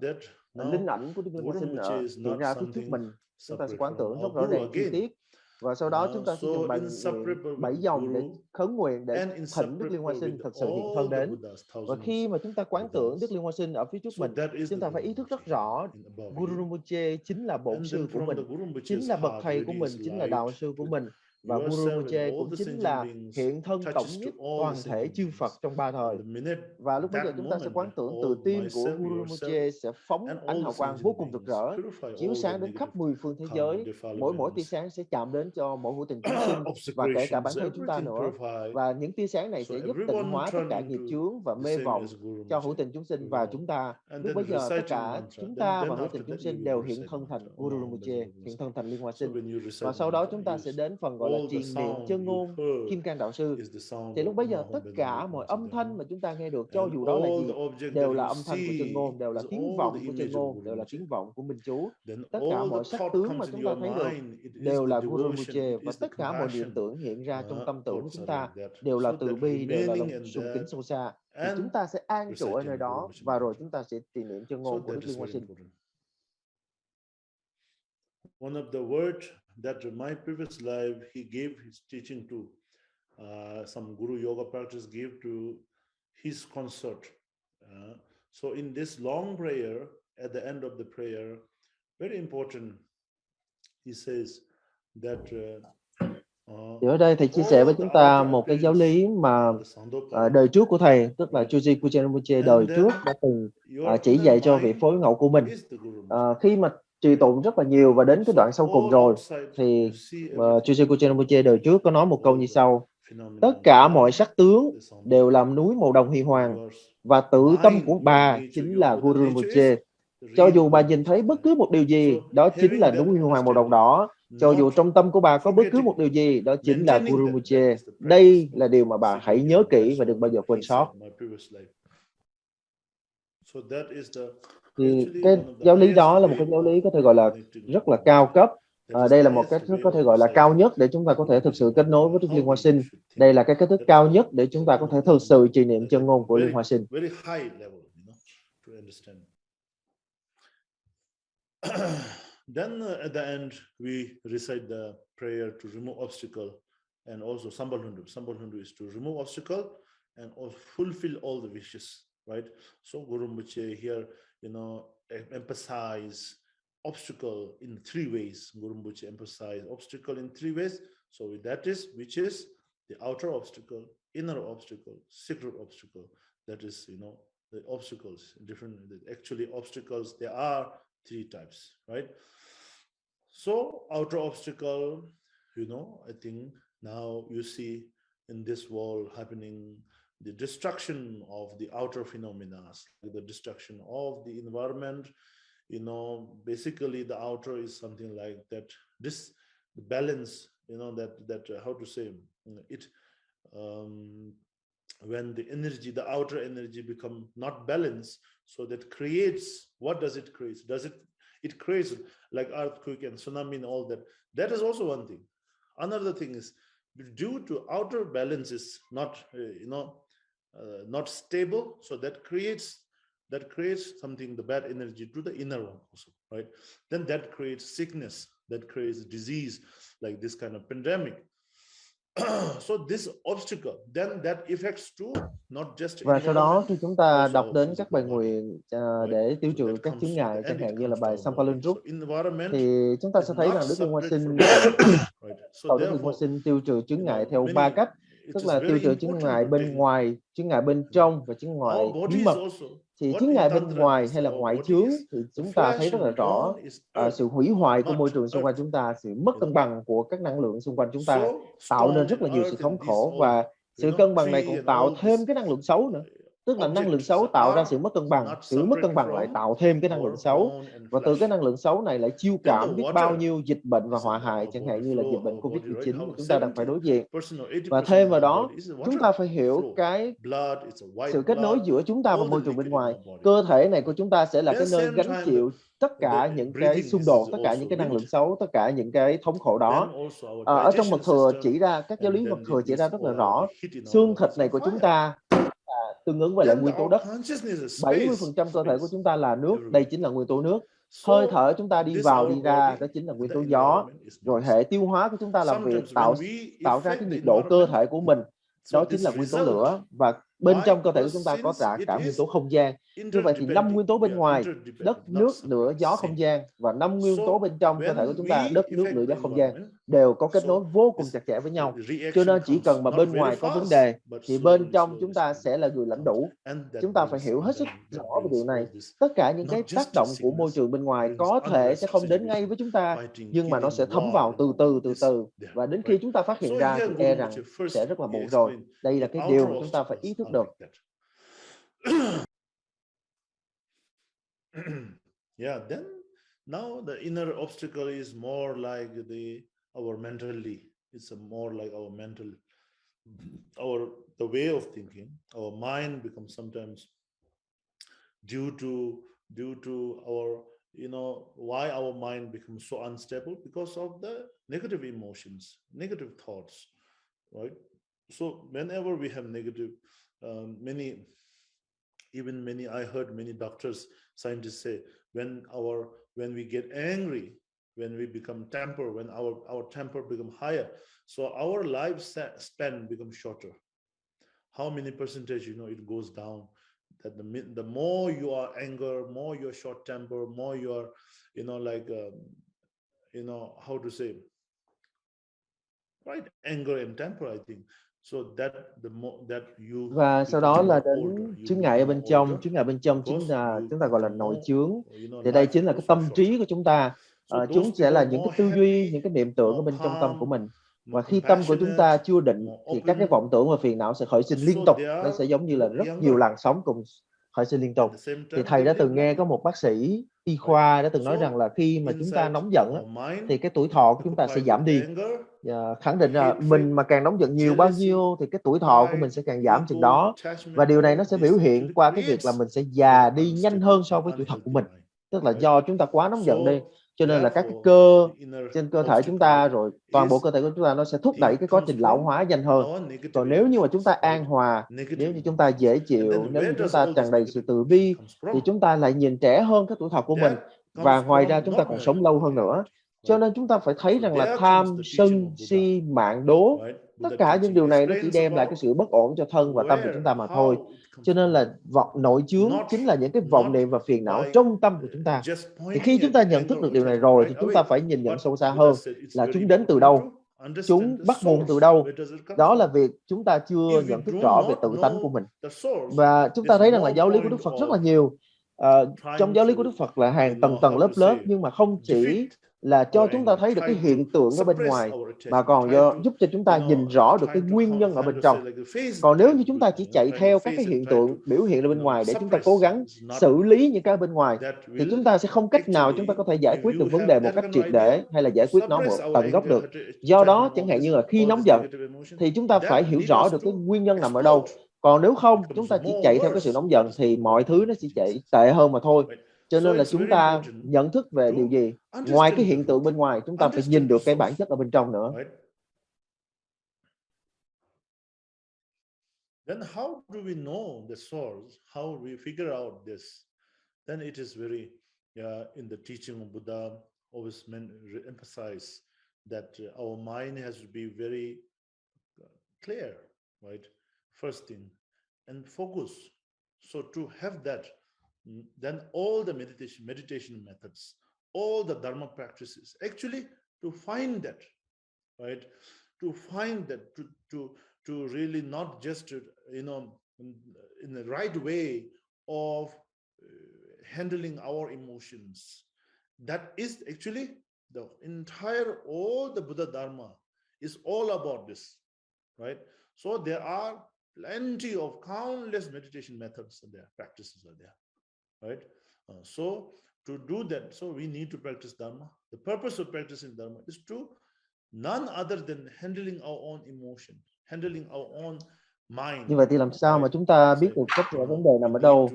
linh ảnh của Đức Liên Hoa Sinh hiện ra phía trước mình. Chúng ta sẽ quán tưởng rất rõ ràng chi tiết. Và sau đó chúng ta sẽ dùng bài 7 dòng để khấn nguyện để thỉnh Đức Liên Hoa Sinh thật sự hiện thân đến. Và khi mà chúng ta quán tưởng Đức Liên Hoa Sinh ở phía trước mình, chúng ta phải ý thức rất rõ Guru Rinpoche chính là bổn sư của mình, chính là bậc thầy của mình, chính là đạo sư của mình. Và Guru Rinpoche cũng chính là hiện thân tổng nhất toàn thể chư Phật trong ba thời. Và lúc bây giờ chúng ta sẽ quán tưởng từ tim của Guru Rinpoche sẽ phóng ánh hào quang vô cùng rực rỡ, chiếu sáng đến khắp 10 phương thế giới. Mỗi tia sáng sẽ chạm đến cho mỗi hữu tình chúng sinh và kể cả bản thân chúng ta nữa. Và những tia sáng này sẽ giúp tịnh hóa tất cả nghiệp chướng và mê vọng cho hữu tình chúng sinh và chúng ta. Lúc bây giờ tất cả chúng ta và hữu tình chúng sinh đều hiện thân thành Guru Rinpoche, hiện thân thành Liên Hoa Sinh. Và sau đó chúng ta sẽ đến phần gọi là trì niệm chân ngôn Kim Cang Đạo Sư. Thì lúc bấy giờ tất cả mọi âm thanh mà chúng ta nghe được, cho dù đó là gì, đều là âm thanh của chân ngôn, đều là tiếng vọng của chân ngôn, đều là tiếng vọng của minh chú. Tất cả mọi sắc tướng mà chúng ta thấy được đều là Guru Rinpoche, và tất cả mọi niệm tưởng hiện ra trong tâm tưởng của chúng ta đều là từ bi, đều là lòng sùng kính sâu xa. Thì chúng ta sẽ an trụ ở nơi đó và rồi chúng ta sẽ trì niệm chân ngôn của Đức Liên Hoa Sinh. One of the words that in my previous life he gave his teaching to some Guru Yoga practice gave to his consort. So in this long prayer, at the end of the prayer, very important, he says that thì ở đây thầy chia sẻ với chúng ta một cái giáo lý mà đời trước của thầy, tức là Choeze Kuchen Rinpoche đời trước đã từng chỉ dạy cho vị phối ngẫu của mình. Khi mà trì tụng rất là nhiều và đến cái đoạn sau cùng rồi thì Choeze Kuchen Rinpoche đời trước có nói một câu như sau: tất cả mọi sắc tướng đều làm núi màu đồng huy hoàng, và tự tâm của bà chính là Guru Rinpoche. Cho dù bà nhìn thấy bất cứ một điều gì, đó chính là núi huy hoàng màu đồng đỏ. Cho dù trong tâm của bà có bất cứ một điều gì, đó chính là Guru Rinpoche. Đây là điều mà bà hãy nhớ kỹ và đừng bao giờ quên sót. Thì cái giáo lý đó là một cái giáo lý có thể gọi là rất là cao cấp. Đây là một cách thức có thể gọi là cao nhất để chúng ta có thể thực sự kết nối với Đức Liên Hoa Sinh. Đây là cái cách thức cao nhất để chúng ta có thể thực sự trì niệm chân ngôn của Liên Hoa Sinh. Then at the end we recite the prayer to remove obstacle, and also Sambal-hundu. Sambal-hundu is to remove obstacle and fulfill all the wishes, right? So Guru Rinpoche here, emphasize obstacle in three ways. Guru Rinpoche emphasize obstacle in three ways. So that is, which is the outer obstacle, inner obstacle, secret obstacle. That is, the obstacles, different. Actually, obstacles, there are three types, right? So outer obstacle, I think now you see in this world happening the destruction of the outer phenomena, the destruction of the environment. Basically the outer is something like that. This balance, that how to say it. When the energy, the outer energy become not balanced, so that creates, what does it create? It creates like earthquake and tsunami and all that. That is also one thing. Another thing is, due to outer balance is not, not stable, so that creates something, the bad energy to the inner one also, right? Then that creates sickness, that creates disease, like this kind of pandemic. So this obstacle, then that affects to not just. Và sau đó khi chúng ta đọc đến các bài nguyện để tiêu trừ các chướng ngại, chẳng hạn như là bài Sampalunruk, thì chúng ta sẽ thấy rằng Đức Liên Hoa Sinh Đức Liên Hoa Sinh tiêu trừ chướng ngại theo ba cách, tức là tiêu trừ chướng ngại bên ngoài, chướng ngại bên trong và chướng ngại bí mật. Thì chướng ngại bên ngoài hay là ngoại chướng thì chúng ta thấy rất là rõ sự hủy hoại của môi trường xung quanh chúng ta, sự mất cân bằng của các năng lượng xung quanh chúng ta tạo nên rất là nhiều sự thống khổ, và sự cân bằng này còn tạo thêm cái năng lượng xấu nữa. Tức là năng lượng xấu tạo ra sự mất cân bằng, sự mất cân bằng lại tạo thêm cái năng lượng xấu, và từ cái năng lượng xấu này lại chiêu cảm biết bao nhiêu dịch bệnh và họa hại, chẳng hạn như là dịch bệnh Covid-19 mà chúng ta đang phải đối diện. Và thêm vào đó, chúng ta phải hiểu cái sự kết nối giữa chúng ta và môi trường bên ngoài. Cơ thể này của chúng ta sẽ là cái nơi gánh chịu tất cả những cái xung đột, tất cả những cái năng lượng xấu, tất cả những cái thống khổ đó. Ở trong mật thừa chỉ ra, các giáo lý mật thừa chỉ ra rất là rõ, xương thịt này của chúng ta tương ứng với lại nguyên tố đất. 70% cơ thể của chúng ta là nước, đây chính là nguyên tố nước. Hơi thở chúng ta đi vào đi ra, đó chính là nguyên tố gió. Rồi hệ tiêu hóa của chúng ta làm việc tạo ra cái nhiệt độ cơ thể của mình, đó chính là nguyên tố lửa. Và Bên trong cơ thể của chúng ta có cả nguyên tố không gian. Như vậy thì 5 nguyên tố bên ngoài, đất, nước, lửa, gió, không gian, và 5 nguyên tố bên trong cơ thể của chúng ta, đất, nước, lửa, gió, không gian, đều có kết nối vô cùng chặt chẽ với nhau. Cho nên chỉ cần mà bên ngoài có vấn đề thì bên trong chúng ta sẽ là người lãnh đủ. Chúng ta phải hiểu hết sức rõ về điều này. Tất cả những cái tác động của môi trường bên ngoài có thể sẽ không đến ngay với chúng ta, nhưng mà nó sẽ thấm vào từ từ, và đến khi chúng ta phát hiện ra thì e rằng sẽ rất là muộn rồi. Đây là cái điều mà chúng ta phải ý thức được. Yeah, then now the inner obstacle is more like our mentally. It's more like our mental, the way of thinking. Our mind becomes sometimes due to our, why our mind becomes so unstable, because of the negative emotions, negative thoughts, right? So whenever we have negative, I heard many doctors, scientists say, when we get angry, when we become temper, when our temper become higher, so our life span becomes shorter. How many percentage, it goes down? That the more you are anger, more you are short temper, more you are, how to say, right? Anger and temper, I think. So that the more that you, và sau đó là đến chướng ngại ở bên trong. Chướng ngại bên trong chính là chúng ta gọi là nội chướng. Thì đây chính là cái tâm trí của chúng ta. Chúng sẽ là những cái tư duy, những cái niệm tưởng ở bên trong tâm của mình. Và khi tâm của chúng ta chưa định thì các cái vọng tưởng và phiền não sẽ khởi sinh liên tục. Nó sẽ giống như là rất nhiều làn sóng cùng khởi sinh liên tục. Thì thầy đã từng nghe có một bác sĩ y khoa đã từng nói rằng là khi mà chúng ta nóng giận thì cái tuổi thọ của chúng ta sẽ giảm đi. Khẳng định là mình mà càng nóng giận nhiều bao nhiêu thì cái tuổi thọ của mình sẽ càng giảm chừng đó. Và điều này nó sẽ biểu hiện qua cái việc là mình sẽ già đi nhanh hơn so với tuổi thật của mình. Tức là do chúng ta quá nóng giận đi, cho nên là các cái cơ trên cơ thể chúng ta, rồi toàn bộ cơ thể của chúng ta, nó sẽ thúc đẩy cái quá trình lão hóa nhanh hơn. Còn nếu như mà chúng ta an hòa, nếu như chúng ta dễ chịu, nếu như chúng ta tràn đầy sự từ bi, thì chúng ta lại nhìn trẻ hơn cái tuổi thọ của mình. Và ngoài ra chúng ta còn sống lâu hơn nữa. Cho nên chúng ta phải thấy rằng là tham, sân, si, mạn, đố, tất cả những điều này nó chỉ đem lại cái sự bất ổn cho thân và tâm của chúng ta mà thôi. Cho nên là nội chướng chính là những cái vọng niệm và phiền não trong tâm của chúng ta. Thì khi chúng ta nhận thức được điều này rồi thì chúng ta phải nhìn nhận sâu xa hơn là chúng đến từ đâu, chúng bắt nguồn từ đâu. Đó là việc chúng ta chưa nhận thức rõ về tự tánh của mình. Và chúng ta thấy rằng là giáo lý của Đức Phật rất là nhiều. Trong giáo lý của Đức Phật là hàng tầng lớp, nhưng mà không chỉ là cho chúng ta thấy được cái hiện tượng ở bên ngoài, mà còn giúp cho chúng ta nhìn rõ được cái nguyên nhân ở bên trong. Còn nếu như chúng ta chỉ chạy theo các cái hiện tượng biểu hiện ở bên ngoài để chúng ta cố gắng xử lý những cái bên ngoài, thì chúng ta sẽ không cách nào chúng ta có thể giải quyết được vấn đề một cách triệt để, hay là giải quyết nó một tận gốc được. Do đó, chẳng hạn như là khi nóng giận thì chúng ta phải hiểu rõ được cái nguyên nhân nằm ở đâu. Còn nếu không, chúng ta chỉ chạy theo cái sự nóng giận thì mọi thứ nó chỉ chạy tệ hơn mà thôi. Cho nên là chúng ta nhận thức về điều gì? Ngoài cái hiện tượng bên ngoài, chúng ta phải nhìn được cái bản chất ở bên trong nữa. Then how do we know the source? How we figure out this? Then it is very, in the teaching of Buddha, always emphasize that our mind has to be very clear, right? First thing, and focus. So to have that, then all the meditation methods, all the dharma practices, actually to find that, right? To find that, to really not just, in the right way of handling our emotions. That is actually the entire, all the Buddha Dharma is all about this, right? So there are plenty of countless meditation methods are there, practices are there, right? So to do that, so we need to practice Dharma. The purpose of practicing Dharma is to none other than handling our own emotions, handling our own mind. Như vậy thì làm sao mà chúng ta biết được cách giải vấn đề nằm ở đâu?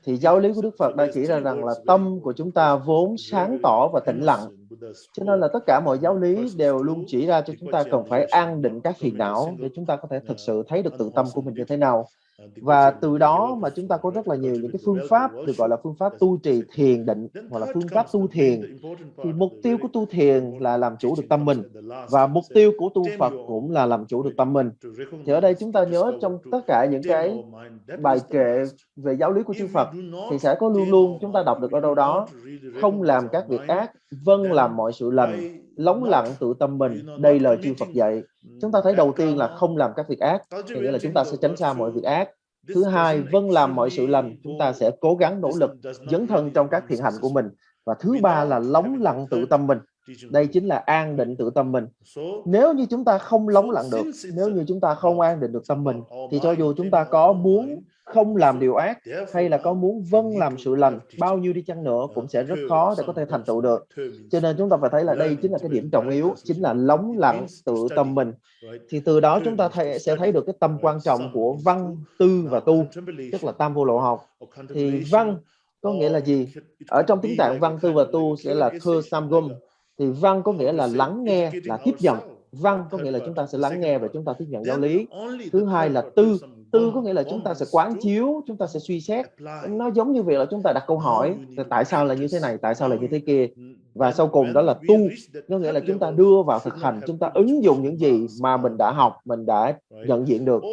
Thì giáo lý của Đức Phật đã chỉ ra rằng là tâm của chúng ta vốn sáng tỏ và tĩnh lặng. Cho nên là tất cả mọi giáo lý đều luôn chỉ ra cho chúng ta cần phải an định các phiền não để chúng ta có thể thực sự thấy được tự tâm của mình như thế nào. Và từ đó mà chúng ta có rất là nhiều những cái phương pháp được gọi là phương pháp tu trì thiền định hoặc là phương pháp tu thiền. Thì mục tiêu của tu thiền là làm chủ được tâm mình, và mục tiêu của tu Phật cũng là làm chủ được tâm mình. Thì ở đây chúng ta nhớ trong tất cả những cái bài kệ về giáo lý của chư Phật thì sẽ có luôn luôn chúng ta đọc được ở đâu đó: không làm các việc ác, vâng làm mọi sự lành, lắng lặng tự tâm mình. Đây là chư Phật dạy. Chúng ta thấy đầu tiên là không làm các việc ác, thì nghĩa là chúng ta sẽ tránh xa mọi việc ác. Thứ hai, vâng làm mọi sự lành, chúng ta sẽ cố gắng nỗ lực dấn thân trong các thiện hành của mình. Và thứ ba là lắng lặng tự tâm mình. Đây chính là an định tự tâm mình. Nếu như chúng ta không lắng lặng được, nếu như chúng ta không an định được tâm mình, thì cho dù chúng ta có muốn không làm điều ác hay là có muốn vâng làm sự lành bao nhiêu đi chăng nữa cũng sẽ rất khó để có thể thành tựu được. Cho nên chúng ta phải thấy là đây chính là cái điểm trọng yếu, chính là lắng lặng tự tâm mình. Thì từ đó chúng ta sẽ thấy được cái tầm quan trọng của văn, tư và tu, tức là tam vô lậu học. Thì văn có nghĩa là gì? Ở trong tiếng Tạng, văn, tư và tu sẽ là thơ samgum. Thì văn có nghĩa là lắng nghe, là tiếp nhận. Văn có nghĩa là chúng ta sẽ lắng nghe và chúng ta tiếp nhận giáo lý. Thứ hai là tư. Tư có nghĩa là chúng ta sẽ quán chiếu, chúng ta sẽ suy xét. Nó giống như việc là chúng ta đặt câu hỏi tại sao là như thế này, tại sao là như thế kia. Và sau cùng đó là tu, có nghĩa là chúng ta đưa vào thực hành, chúng ta ứng dụng những gì mà mình đã học, mình đã nhận diện được.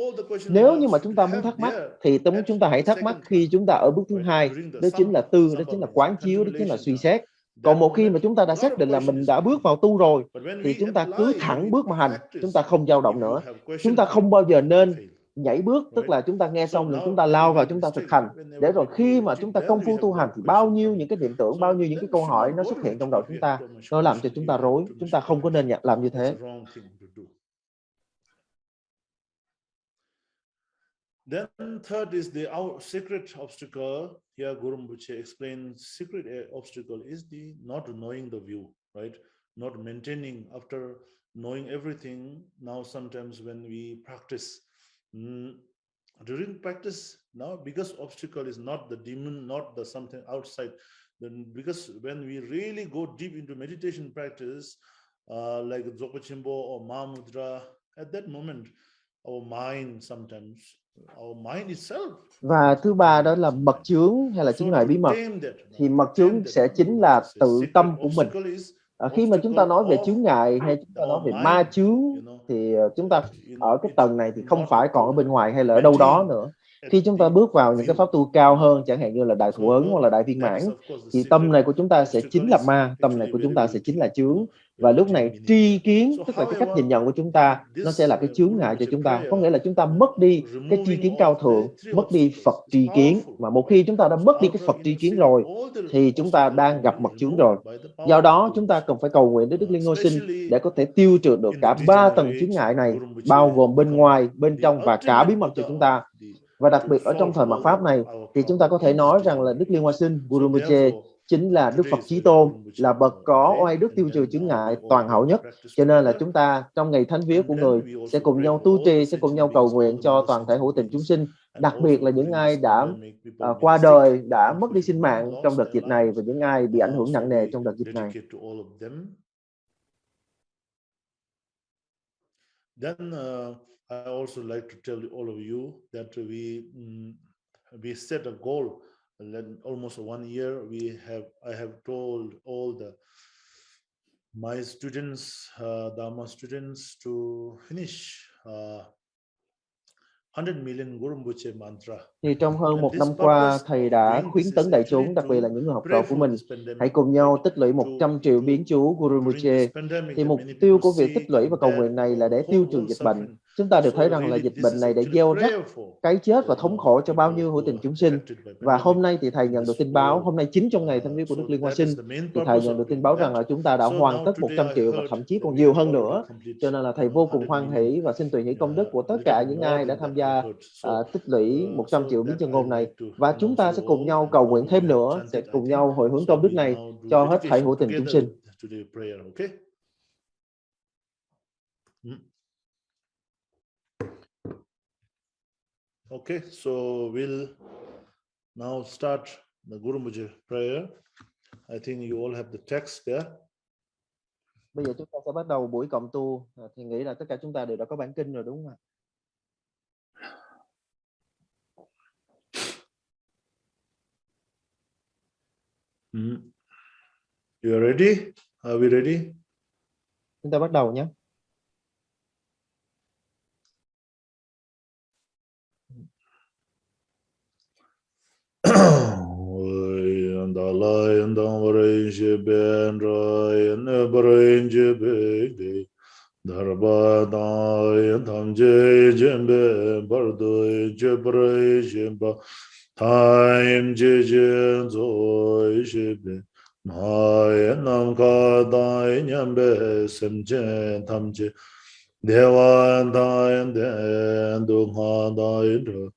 Nếu như mà chúng ta muốn thắc mắc thì chúng ta hãy thắc mắc khi chúng ta ở bước thứ hai, đó chính là tư, đó chính là quán chiếu, đó chính là suy xét. Còn một khi mà chúng ta đã xác định là mình đã bước vào tu rồi thì chúng ta cứ thẳng bước mà hành, chúng ta không dao động nữa. Chúng ta không bao giờ nên nhảy bước, tức là chúng ta nghe xong rồi chúng ta lao vào chúng ta thực hành, để rồi khi mà chúng ta công phu tu hành thì bao nhiêu những cái niệm tưởng, bao nhiêu những cái câu hỏi nó xuất hiện trong đầu chúng ta, nó làm cho chúng ta rối. Chúng ta không có nên làm như thế. Then third is the secret obstacle. Here Guru Rinpoche explains secret obstacle is the not knowing the view, right? Not maintaining after knowing everything. Now sometimes when we practice, during practice now, because obstacle is not the demon, not the something outside, then because when we really go deep into meditation practice, like Dzogchen Chimbo or Mahamudra, at that moment our mind sometimes, our mind itself. Và thứ ba đó là mật chướng hay là chướng ngại bí mật. Thì mật chướng sẽ chính là tự tâm của mình. Khi mà chúng ta nói về chướng ngại hay chúng ta nói về ma chướng thì chúng ta ở cái tầng này thì không phải còn ở bên ngoài hay là ở đâu đó nữa. Khi chúng ta bước vào những cái pháp tu cao hơn, chẳng hạn như là đại thủ ấn hoặc là đại viên mãn, thì tâm này của chúng ta sẽ chính là ma, tâm này của chúng ta sẽ chính là chướng. Và lúc này tri kiến, tức là cái cách nhìn nhận của chúng ta, nó sẽ là cái chướng ngại cho chúng ta. Có nghĩa là chúng ta mất đi cái tri kiến cao thượng, mất đi Phật tri kiến. Mà một khi chúng ta đã mất đi cái Phật tri kiến rồi thì chúng ta đang gặp mật chướng rồi. Do đó chúng ta cần phải cầu nguyện đến Đức Liên Ngôi Sinh để có thể tiêu trừ được cả ba tầng chướng ngại này, bao gồm bên ngoài, bên trong và cả bí mật cho chúng ta. Và đặc biệt ở trong thời mạt Pháp này thì chúng ta có thể nói rằng là Đức Liên Hoa Sinh Guru Rinpoche chính là Đức Phật Chí Tôn, là bậc có oai đức tiêu trừ chướng ngại toàn hậu nhất. Cho nên là chúng ta trong ngày thánh vía của người sẽ cùng nhau tu trì, sẽ cùng nhau cầu nguyện cho toàn thể hữu tình chúng sinh, đặc biệt là những ai đã qua đời, đã mất đi sinh mạng trong đợt dịch này và những ai bị ảnh hưởng nặng nề trong đợt dịch này. Then I also like to tell all of you that we set a goal. Almost 1 year I have told all my students, Dharma students, to finish 100 million Guru Rinpoche mantra. Thì trong hơn một năm qua, Thầy đã khuyến tấn đại chúng, đặc biệt là những người học trò của mình, hãy cùng nhau tích lũy 100 triệu biến chú Guru Rinpoche. Thì mục tiêu của việc tích lũy và cầu nguyện này là để tiêu trừ dịch bệnh. Chúng ta được thấy rằng là dịch bệnh này đã gieo rắc cái chết và thống khổ cho bao nhiêu hữu tình chúng sinh. Và hôm nay thì Thầy nhận được tin báo, hôm nay chính trong ngày thánh vía của Đức Liên Hoa Sinh, thì Thầy nhận được tin báo rằng là chúng ta đã hoàn tất 100 triệu và thậm chí còn nhiều hơn nữa. Cho nên là Thầy vô cùng hoan hỷ và xin tùy hỷ công đức của tất cả những ai đã tham gia tích lũy 100 triệu biến chân ngôn này. Và chúng ta sẽ cùng nhau cầu nguyện thêm nữa, sẽ cùng nhau hồi hướng công đức này cho hết thảy hữu tình chúng sinh. Okay, so we'll now start the Guru Rinpoche prayer. I think you all have the text there. Bây giờ chúng ta sẽ bắt đầu buổi cộng tu. Thì nghĩ là tất cả chúng ta đều đã có bản kinh rồi đúng không ạ? You are ready? Are we ready? Chúng ta bắt đầu nhé. Time jejen zoi shebe Maya nam ka dai nyambe semjen tamje Dewan dai den dung ha dai do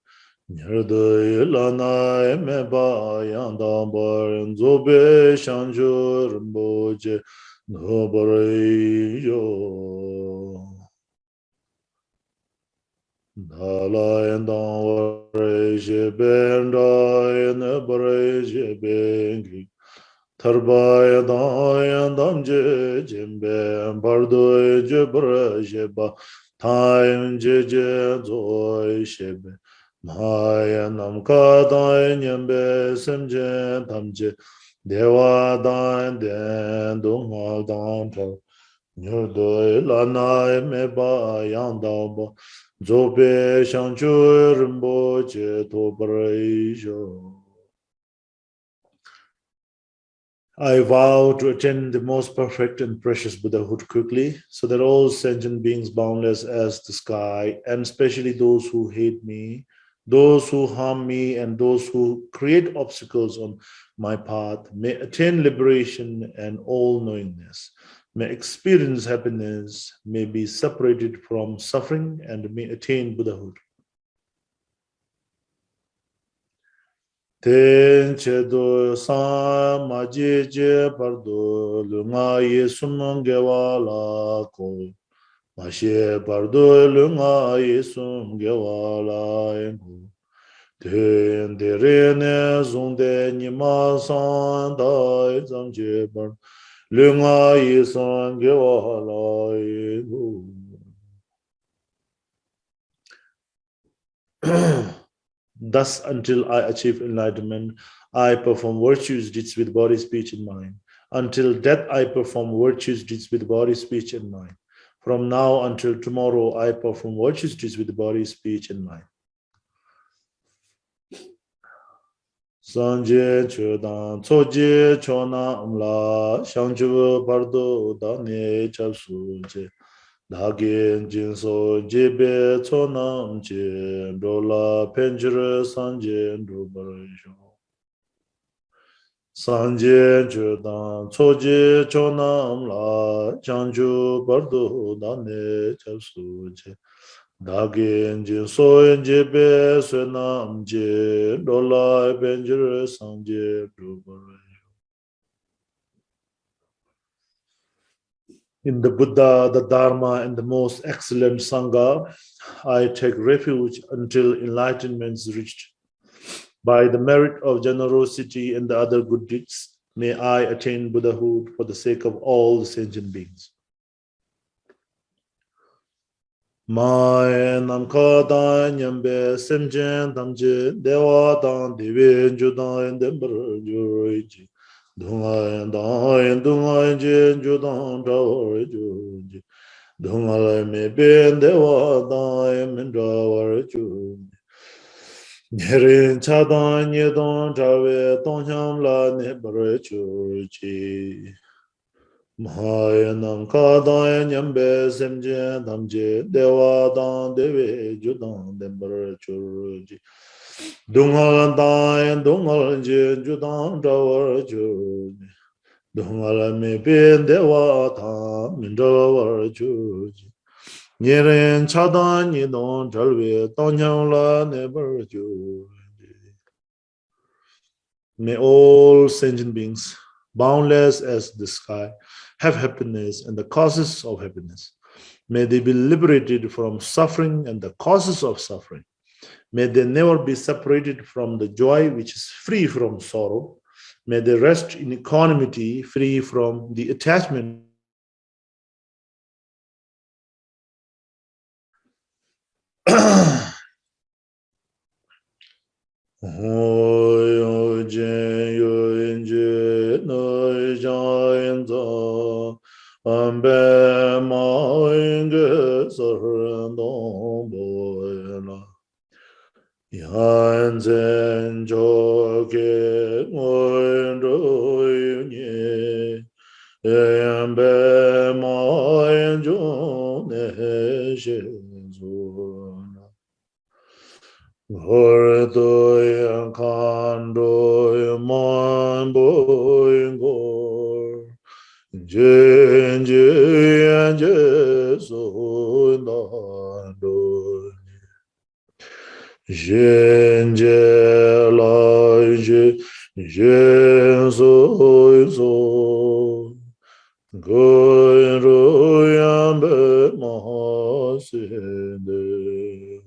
Nyerde lana me ba yang dang bar zobe shanju rinpoche no bari yo Dala dang ware je ben dai ne bari je bengi Tarbaya dang dam je jembe bardo je bra je ba Time je zoi shebe Maya nam ka dai nyambe semje tamje dewa dai den dung ha dang pa nyo doi la nai me ba yang dang ba zobe shang chu rinpo che to parai jo. I vow to attain the most perfect and precious Buddhahood quickly, so that all sentient beings boundless as the sky, and especially those who hate me, those who harm me, and those who create obstacles on my path, may attain liberation and all-knowingness, may experience happiness, may be separated from suffering, and may attain Buddhahood. Ten chedo sa ma je je pardo lunga ye sumang gewa la ko ma she pardo lunga ye sum gewa la engu ten de re ne zong de ni ma san dai zang je par lunga ye sum gewa la engu. Thus, until I achieve enlightenment, I perform virtues, deeds with body, speech, and mind. Until death, I perform virtues, deeds with body, speech, and mind. From now until tomorrow, I perform virtues, deeds with body, speech, and mind. Sanje chodan choje chona amla shangju bardo dane chapsuje. Dagin jinso jebe chonam je dola penjure sanje ndubarajo. Sanje chodan choje chonam la chanju bardo dane chapsuje. Dagin jinso jebe senam je dola penjure sanje ndubarajo. In the Buddha, the Dharma, and the most excellent Sangha, I take refuge until enlightenment is reached. By the merit of generosity and the other good deeds, may I attain Buddhahood for the sake of all the sentient beings. Maya nam ka dan nyambe semjen damje dewa dan diwen judan dembar juriji. Dungayan dayan dungayan jen judan dawar juji. Dungalay me ben dewa dayan min dawar juji. Nyerin chadan yedon trawe tongyam la nebar juji. Maya nam ka dayan nyambe semjen damje dewa dan dewe judan dembar juji. Dungal dayan dungal jen judan dawar juji. Dungal me ben dewa ta min dawar juji. Nyerin chadan yedon trawe tongyam la nebar juji. May all sentient beings, boundless as the sky, have happiness and the causes of happiness. May they be liberated from suffering and the causes of suffering. May they never be separated from the joy which is free from sorrow. May they rest in equanimity, free from the attachment. nơi giai gió bề mọi người sở đông bồi là hiện diện cho cái ngôi đôi nhẹ em bề mọi chỗ nề rồi hồi tôi khăn đôi mòn bôi ngồi trên trên Giêsu đàn đôi trên trên lại trên rồi rồi người rồi em bé mà xin đến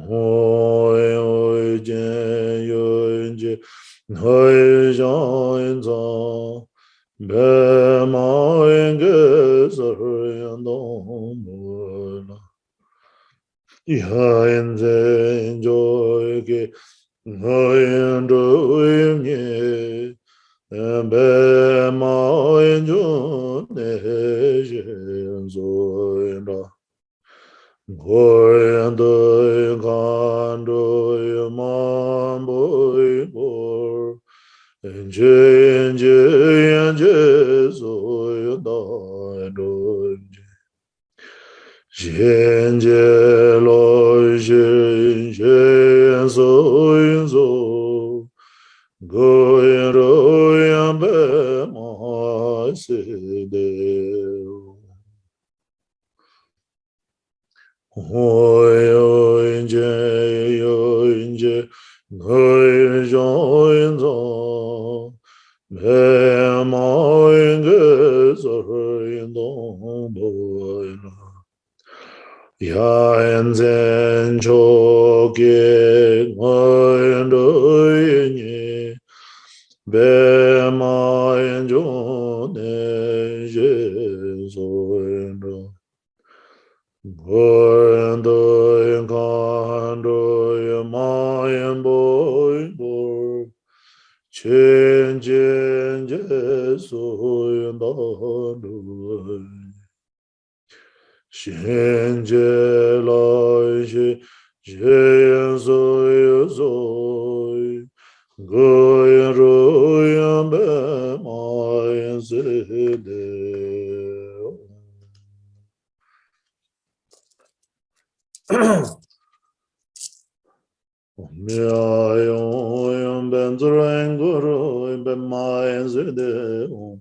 ôi ôi trên ôi trên hơi gió gió bé mọi người rồi đông buồn hiện diện rồi cái hơi đôi nhẹ bé mọi chỗ để rồi đó ngồi đôi con đôi mong bối bối trên trên rồi đôi đôi trên trên lối trên trên rồi rồi người rồi em bé mọi sự đều ôi ôi chê người rồi rồi bé mọi người rồi đông bồi hiện diện cho kia người đôi nhẹ bé mọi chỗ nề rồi đó người đôi con đôi mọi bối bối trên trên Giêsu đó đôi trên trên lại trên rồi rồi người rồi em bé mọi sự đều Mày ơi bên trên guru bên mai sự đều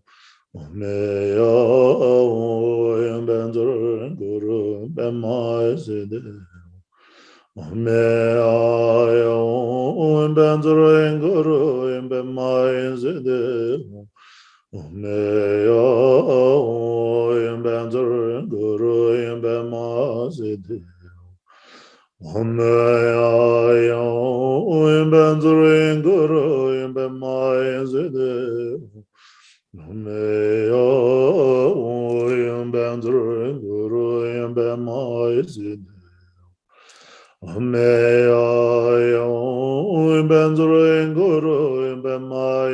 Mày ơi bên trên guru bên mai sự đều Mẹ ơi bên trên guru bên mai sự đều Mẹ ơi bên trên guru bên mai sự đều Mẹ ơi bên trên guru bên mai sự đều Mẹ ơi bên trên guru bên mai sự đều Mẹ ơi bên trên guru bên mai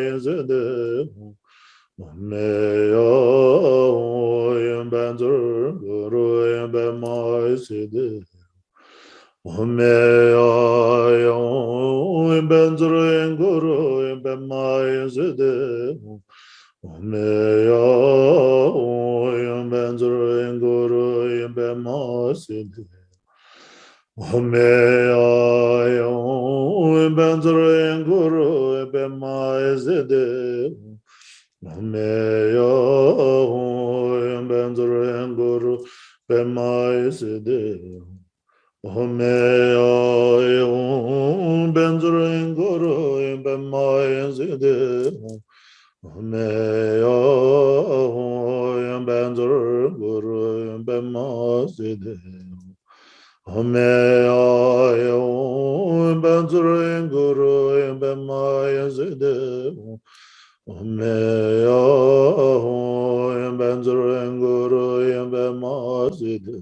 sự đều Mẹ ơi bên trên guru bên mai sự đều Mẹ ơi bên trên guru bên mai sự đều Mẹ ơi bên trên guru bên mai sự đều Mẹ ơi bên trên guru bên mai sự đều Mẹ ơi bên trên guru bên mai sự đều Mẹ ơi bên trên guru bên mai sự đều Mẹ ơi bên trên guru bên mai sự đều Mẹ ơi bên trên guru bên mai sự đều Mẹ ơi bên trên guru bên mai sự đều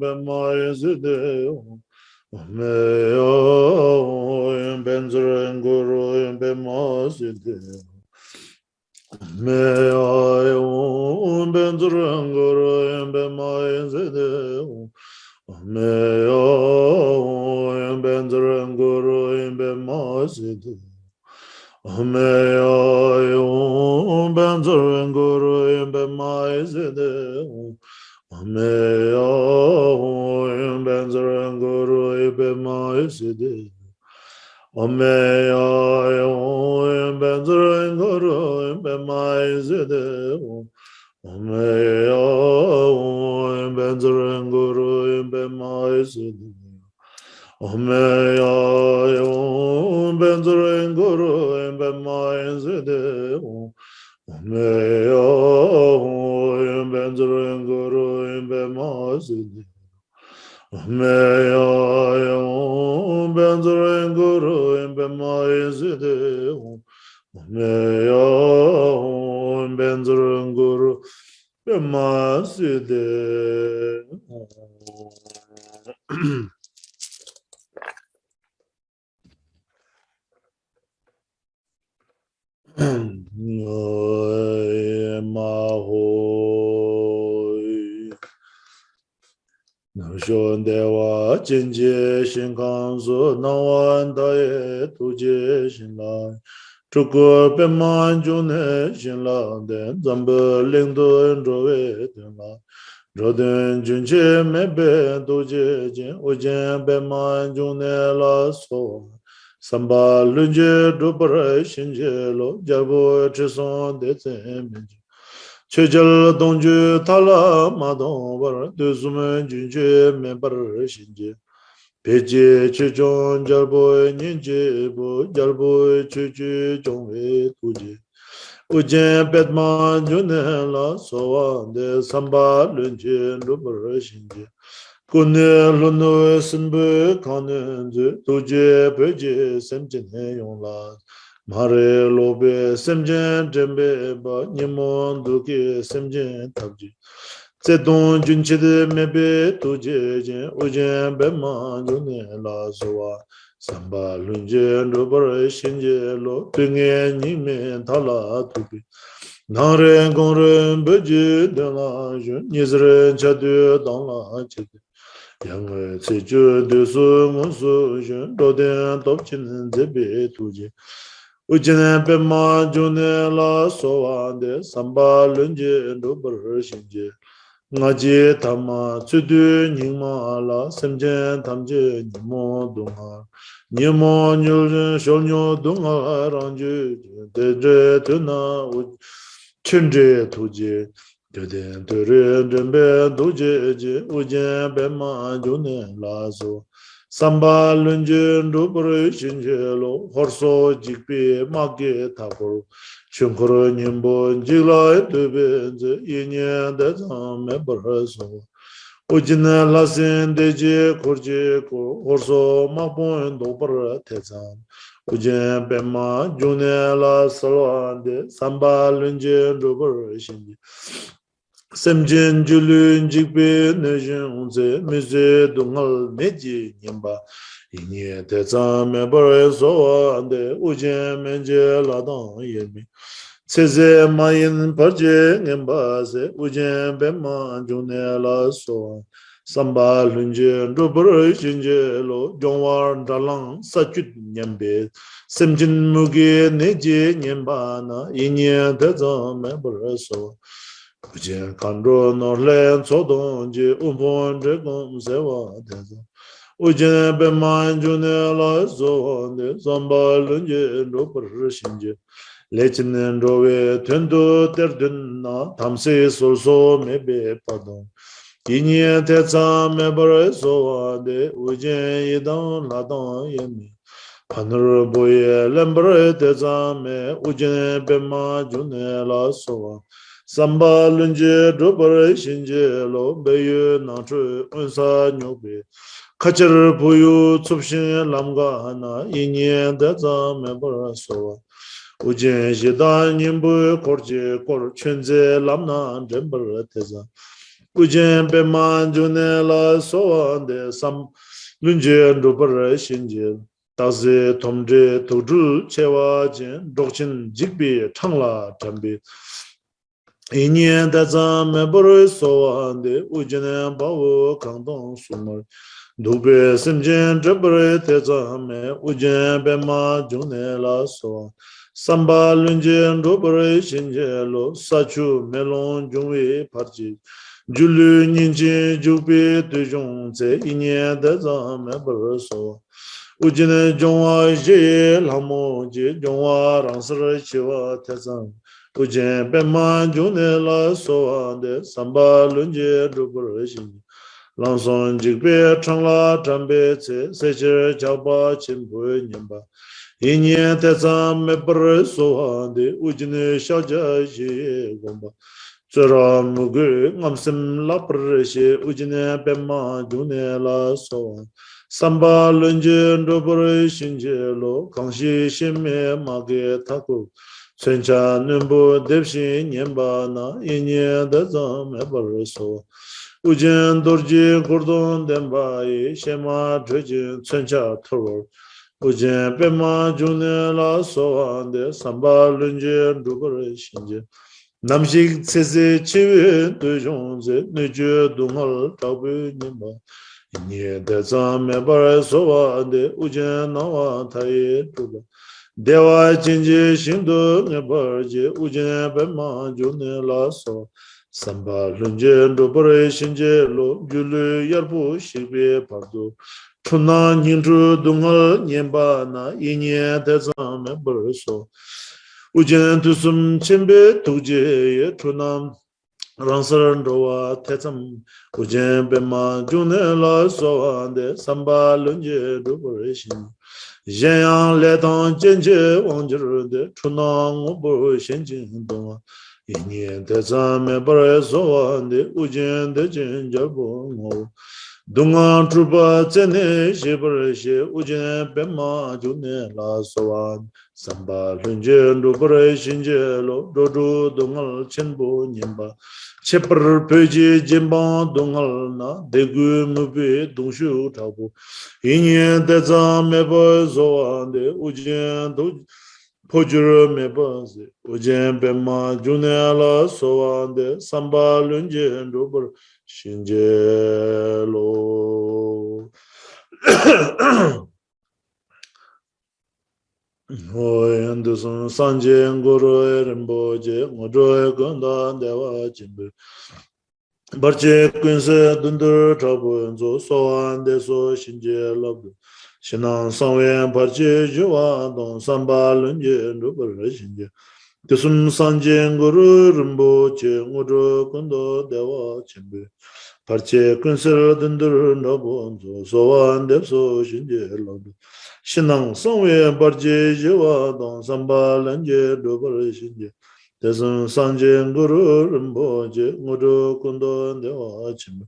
ben maizide Meo ben zrengoro ben mazide Meo ben zrengoro ben maizide Meo ben zrengoro ben mazide Meo ben zrengoro ben maizide Meo ben zrengoro ben maizide Meo ben zrengoro ben maizide Meo ben zrengoro ben maizide Meo ben zrengoro ben maizide Meo ben zrengoro ben maizide Meo ben zrengoro ben maizide Meo ben zrengoro ben maizide Shondewa Jinje Shinkansu Nawan Daye Tuje Shinla Chukur Peman June Shinla Den Zambu Lingdu Ndrowe Tenla Rodin Junche Mebe Tuje Jin Ujen Peman June La So Samba Lunje Dupra Shinje Lo Jabu Trison De Temenji Chejal Dongju Tala Madon Var Duzum Junje Member Shinje Peje Chijon Jalboy Ninje Bo Jalboy Chuju Jongwe Tuje Ujen Petman June La Soan De Samba Lunje Lubar Shinje Kune Lunu Sinbu Kanunju Tuje Peje Semjene Yongla Mare Lobe Semjen Jembe Ba Nimon Duke Semjen Tabji Zedon Junchide Mebe Tuje Jen Ujen Bema June La Soa Samba Lunje Lubar Shinje Lo Pinge Nime Tala Tupi Nare Gongren Beji De La Jun Nizren Chadu Dang La Chede Yang Seju De Su Musu Jun Doden Topchin Zebe Tuje Ujene Pema June La Soande Samba Lunje Lubar Shinje Ngaji Tama Tsudu Nyingma La Semjen Tamje Nimo Dunga Nimo Nyuljen Shonyo Dunga Ranju Deje Tuna Chenje Tuje Deden Ture Dembe Duje Ujen Pema June La So Samba Lunje Lubar Shinje Lo Horso Jikpe Mage Tabor Chunkoro Nimbo Jila Dubenze Inye Dezame Braso Ujine Lasin Deje Kurje Ko Horso Mapon Dobra Tezan Ujen Bema June La Salwande Samba Lunje Lubar Shinje Semjin Julun Jikpe Nejun Ze Mize Dungal Meji Nimba Inye Tezame Braso Ande Ujen Menje Ladan Yemi Seze Mayin Parje Ngembase Ujen Bema June La So Samba Lunje Rubur Shinje Lo Jongwar Dalang Sachut Nyembe Semjin Mugi Neje Nyembana Inye Tezame Braso Ujen Kandro Norlen Sodonje Umpon Dregom Sewa Teza Ujen Bema June La So Samba Lunje Rubur Shinje Lechinen Rowe Tendo Terduna Tamse Solso Mebe Padon Inye Tetsa Mebare Soade Ujen Yidan Ladan Yemi Panur Boye Lembre Tetsa Me Ujen Bema June La Soa Samba Lunje Drupare Shinje Lo Beye Natru Unsa Nyobe Kachar Puyu Tsupshin Lamga Hana Inye Tetsa Mebare Soa Ujen Shidan Nimbu Korje Kor Choeze Lamna Jember Teza Ujen Beman Junela Soan de Sam Lunjen Rupara Shinjil Taze Tomje Toju Chewa Jen Dokchin Jigbi Tangla Tambi Inyen Daza Mebore Soan de Ujen Bawo Kangdong Sumar Dube Simjen Jabare Tezame Ujen Bema Junela Soan Samba Lunjen Rupara Shinjelo Sachu Melon Jungwe Parji Julu Ninji Jubi Dujong Ze Inye de Zame Burso Ujine Jongwa Je Lamo Je Jongwa Rangsar Chiwa Tezam Ujen Bema June La Soa de Samba Lunje Duburishin Langson Jigbe Changla Jambe Tse Seche Jaba Chimbu Nyamba Inye Tezam Burso de Ujine Shaja Je Gomba Zara mugu ngamsim la prashe ujine bema june la so samba lunje ndobore shinje lo kangshi shime mage taku chencha numbu depshi nyemba na inye da zame barso ujen dorji gordon demba shema dreje chencha thor ujen bema june la so ande samba lunje ndobore shinje Namjik tseze chiwe dujongze nujue dungal tabu nima Nye deza mebara sowa ande ujen nawa taye tuba Dewa jinje shindu ngebarje ujen bema june la so Samba lunje ndobare shinje lo gyulu yarbu shirbe pardu Tuna nyingru dungal nyemba na inye deza mebara so Ujen tusum chimbe tuje tunam rangsar rowa tetsam ujen bema june la soande samba lunje duburishin jenyang letan jenje wangjir de tunang ubu shenjin donga inye tetsam bare soande ujen de jenja bongo Dunga trupa tsene shibarishe ujen bema june la soan Samba lunje ndubare shinje lo dodo dungal chenbo nyemba Chepar peji jimba dungal na degu mubi dungshu tabu Inye deza meba zoande ujen do pojur meba ze Ujen bema june la soande Samba lunje ndubare shinje lo Hoy Anderson Sanje Ngoro Rinpoche Ngojoe Gonda Dewa Chimbe Barche Quince Dundur Trabu Enzo Soan Deso Shinje Lab Shinang Sangwen Barche Jua Don Samba Lunje Ndubar Shinje Tesum Sanje Ngoro Rinpoche Ngojoe Gonda Dewa Chimbe Barche Quince Dundur Trabu Enzo Soan Deso Shinje Lab Shinang Sangwe Barje Jiwa Don Samba Lanje Dobar Shinje Desun Sanje Guru Rinpoche Ngudu Kundo Dewa Chimbe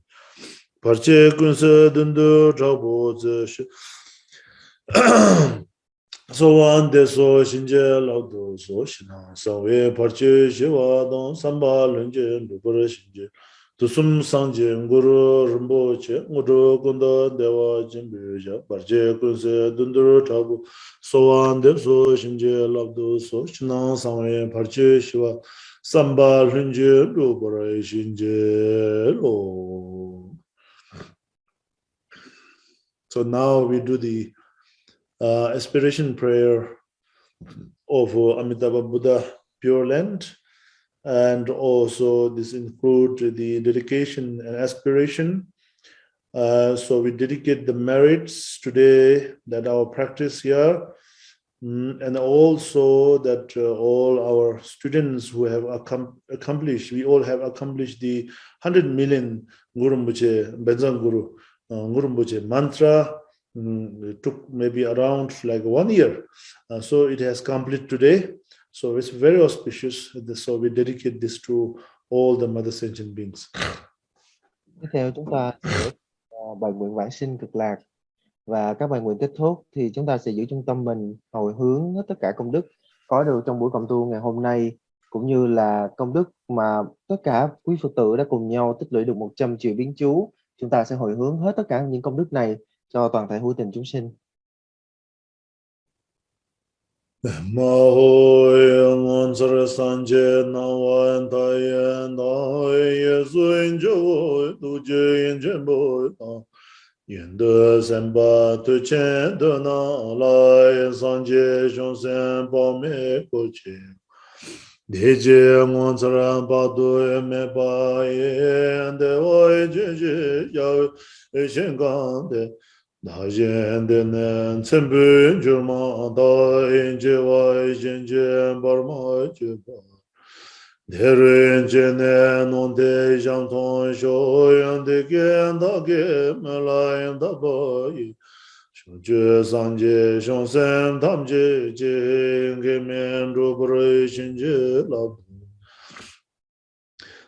Barje Kunse Dundu Chabo Ze Sowan Deso Shinje Laudo So Shinang Sangwe Barje Jiwa Don Samba Lanje Dobar Shinje Tusum Sanje Guru Rinpoche Ngudu Kundo Dewa Chimbe Barje Kunse Dundu Chabo Sowan Deso Shinje Labdo So Shinang Sangwe Barje Shiva Samba Lunje Dobar Shinje Lo. So now we do the aspiration prayer of Amitabha Buddha Pure Land. And also this includes the dedication and aspiration. So we dedicate the merits today that our practice here, and also that all our students who have accomplished, we all have accomplished the 100 million Guru Rinpoche, Benzang Guru Rinpoche mantra. It took maybe around like 1 year. So it has completed today. So it's very auspicious. So we dedicate this to all the mother sentient beings. Tiếp theo chúng ta sẽ bài nguyện vãng sinh cực lạc, và các bài nguyện kết thúc thì chúng ta sẽ giữ trong tâm mình hồi hướng hết tất cả công đức có được trong buổi cộng tu ngày hôm nay cũng như là công đức mà tất cả quý Phật tử đã cùng nhau tích lũy được 100 triệu biến chú. Chúng ta sẽ hồi hướng hết tất cả những công đức này cho toàn thể hữu tình chúng sinh. Ma hoi ngon sar sanje na wan ta yen da ye zuen jo tu je yen jen bo ta yen de sen ba tu chen de na la sanje shon sen pa me ko che de je ngon sar ba do me ba yen de oi je je ya shen gan de 다젠데는 천분 줄마다 인제와 인제 벌마주바 내른제네 논데 장통 쇼연데 겐다게 말라인다 보이 쇼제 상제 쇼센 담제 징게면 루브레신제 라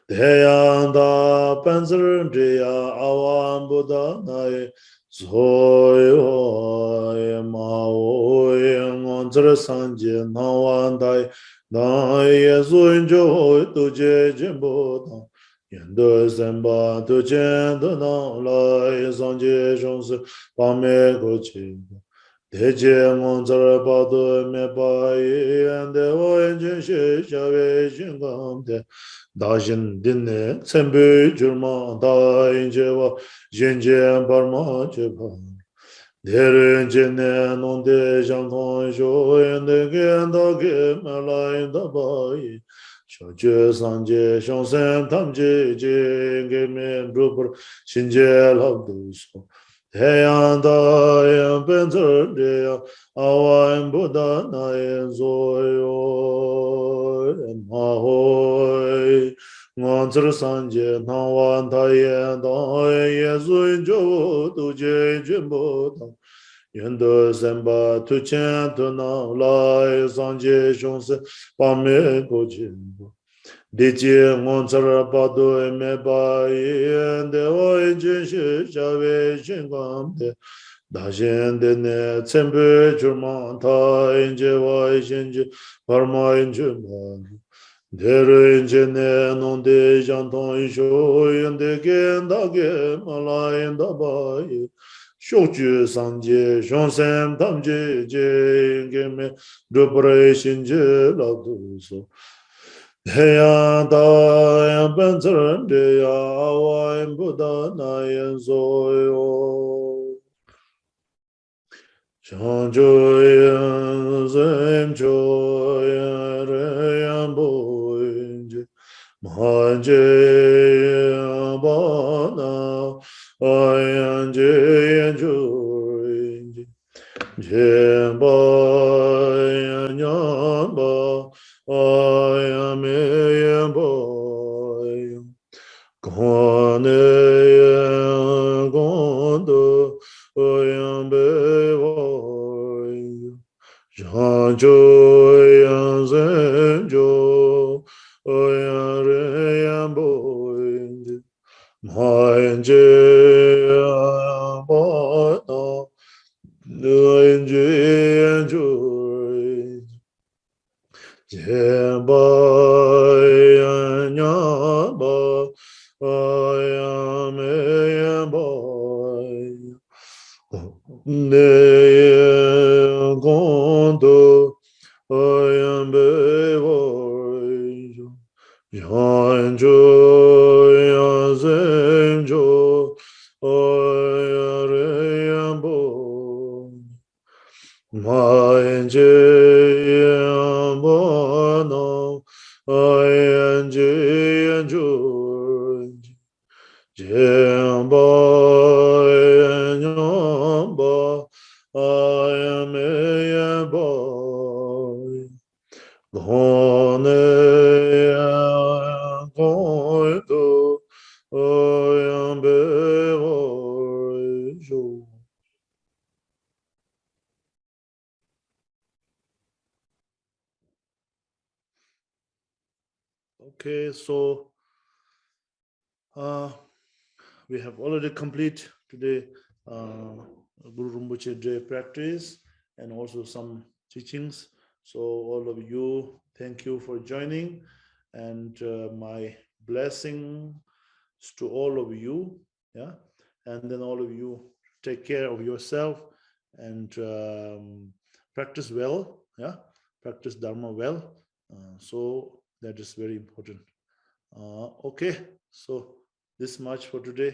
대양다 반스른제야 아완보다 나의 소요에 마오에 원저 산제 나완다이 나의 소인조 도제 전보다 연도 선바 도젠도 나라의 산제 정스 밤에 고치 대제 원저 바도 메바이 안데 원제 샤베 신감데 다신 딘네 셈베 줄마 다인제와 젠제 바마 제바 데르제네 논데 장통 쇼엔데 겐다게 말라인다 바이 쇼제 산제 쇼센 탐제 제게메 루버 신제 랍두소 대양다 벤저데야 아와인 보다 나의 소요 마호이 원저 산제 나완 다예 다예 소인조 도제 젬보다 연도 셈바 투첸 도나라이 산제 쇼스 밤에 고진보 디제 원저 바도 에메바이 데와이 진시 자베 신감데 다젠데네 쳔베 줄만 타인제와 이신지 바마인주마 데르인제네 논데 장통 쇼연데 겐다게 말라인다 바이 쇼주 상제 쇼센 담제 제게메 루브레신제 라두소 대야다야 벤처런데야 와인보다 나의 소요 장조연 셈조연 보인지 만제 바나 아얀제 조인지 제바야냐바 아야메야바야 고네야 고도 아야메바야 장조야 셈조 아야레야보인지 마인제야 바나 너인제야 조인지 제바야냐바 아야메야바야 내의 공도 아야메바야 양조야 셈조 아야레야보 마인제야 바나 아얀제야 조인지 제바야냐바 아야메야바야 고네야 고도 아야메바야. Okay, so we have already complete today Guru Rinpoche day practice and also some teachings. So all of you, thank you for joining, and my blessings to all of you. Yeah, and then all of you take care of yourself and practice well. Yeah, practice Dharma well. So that is very important. Okay, so this much for today.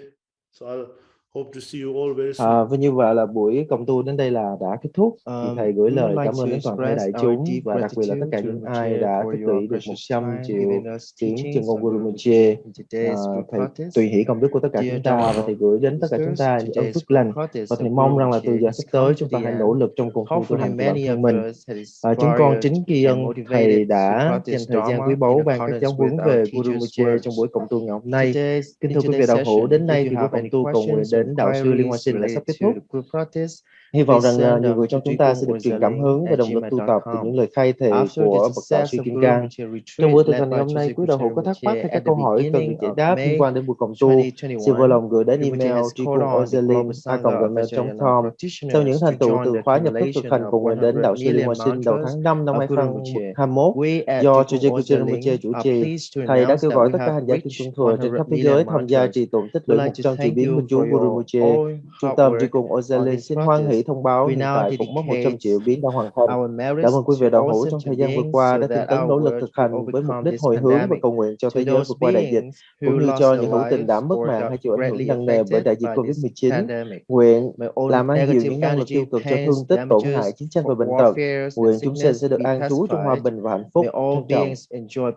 So I'll hope to see you all very soon. Và như vậy là buổi cộng tu đến đây là đã kết thúc. Thì thầy gửi lời cảm ơn đến toàn thể đại chúng và đặc biệt là tất cả những ai đã tích lũy được 100 triệu tiếng chân ngôn Guru Rinpoche. Thầy tùy hỷ công đức của tất cả chúng ta và thầy gửi đến tất cả chúng ta những ơn phước lành, và thầy mong rằng là từ giờ sắp tới chúng ta hãy nỗ lực trong công phu tu hành của bản thân mình. Chúng con chính tri ân thầy đã dành thời gian quý báu ban các giáo huấn về Guru Rinpoche trong buổi cộng tu ngày hôm nay. Kính thưa quý vị đạo hữu, đến nay thì buổi cộng tu cầu nguyện đến đạo sư Liên Hoa Sinh đã sắp kết thúc. Hy vọng rằng nhiều người trong chúng ta sẽ được truyền cảm hứng và động lực tu tập từ những lời khai thị của bậc đạo sư Kim Cang. Trong buổi thực hành ngày hôm nay, quý đạo hữu có thắc mắc hay các câu hỏi cần được giải đáp liên quan đến buổi cộng tu, xin vui lòng gửi đến email chuyến@gmail.com. Sau những thành tựu từ khóa nhập thức thực hành cầu nguyện đến đạo sư Liên Hoa Sinh đầu tháng 5 năm 2021 do Choeze Kuchen Rinpoche chủ trì, thầy đã kêu gọi tất cả hành giả Kim Cang thừa trên khắp thế giới tham gia trì tụng tích lũy 100 triệu biến minh chú Guru Rinpoche. Trung tâm tri cùng Ozalin xin hoan hỷ thông báo hiện tại cũng mất 100 triệu biến đã hoàn thành. Cảm ơn quý vị đạo hữu trong thời gian vừa qua đã tinh tấn nỗ lực thực hành với mục đích hồi hướng và cầu nguyện cho thế giới vượt qua đại dịch, cũng như cho những hữu tình đã mất mạng hay chịu ảnh hưởng nặng nề bởi đại dịch Covid-19. Nguyện làm an dịu những năng lực tiêu cực cho thương tích, tổn hại, chiến tranh và bệnh tật. Nguyện chúng sinh sẽ được an trú trong hòa bình và hạnh phúc. Trân trọng.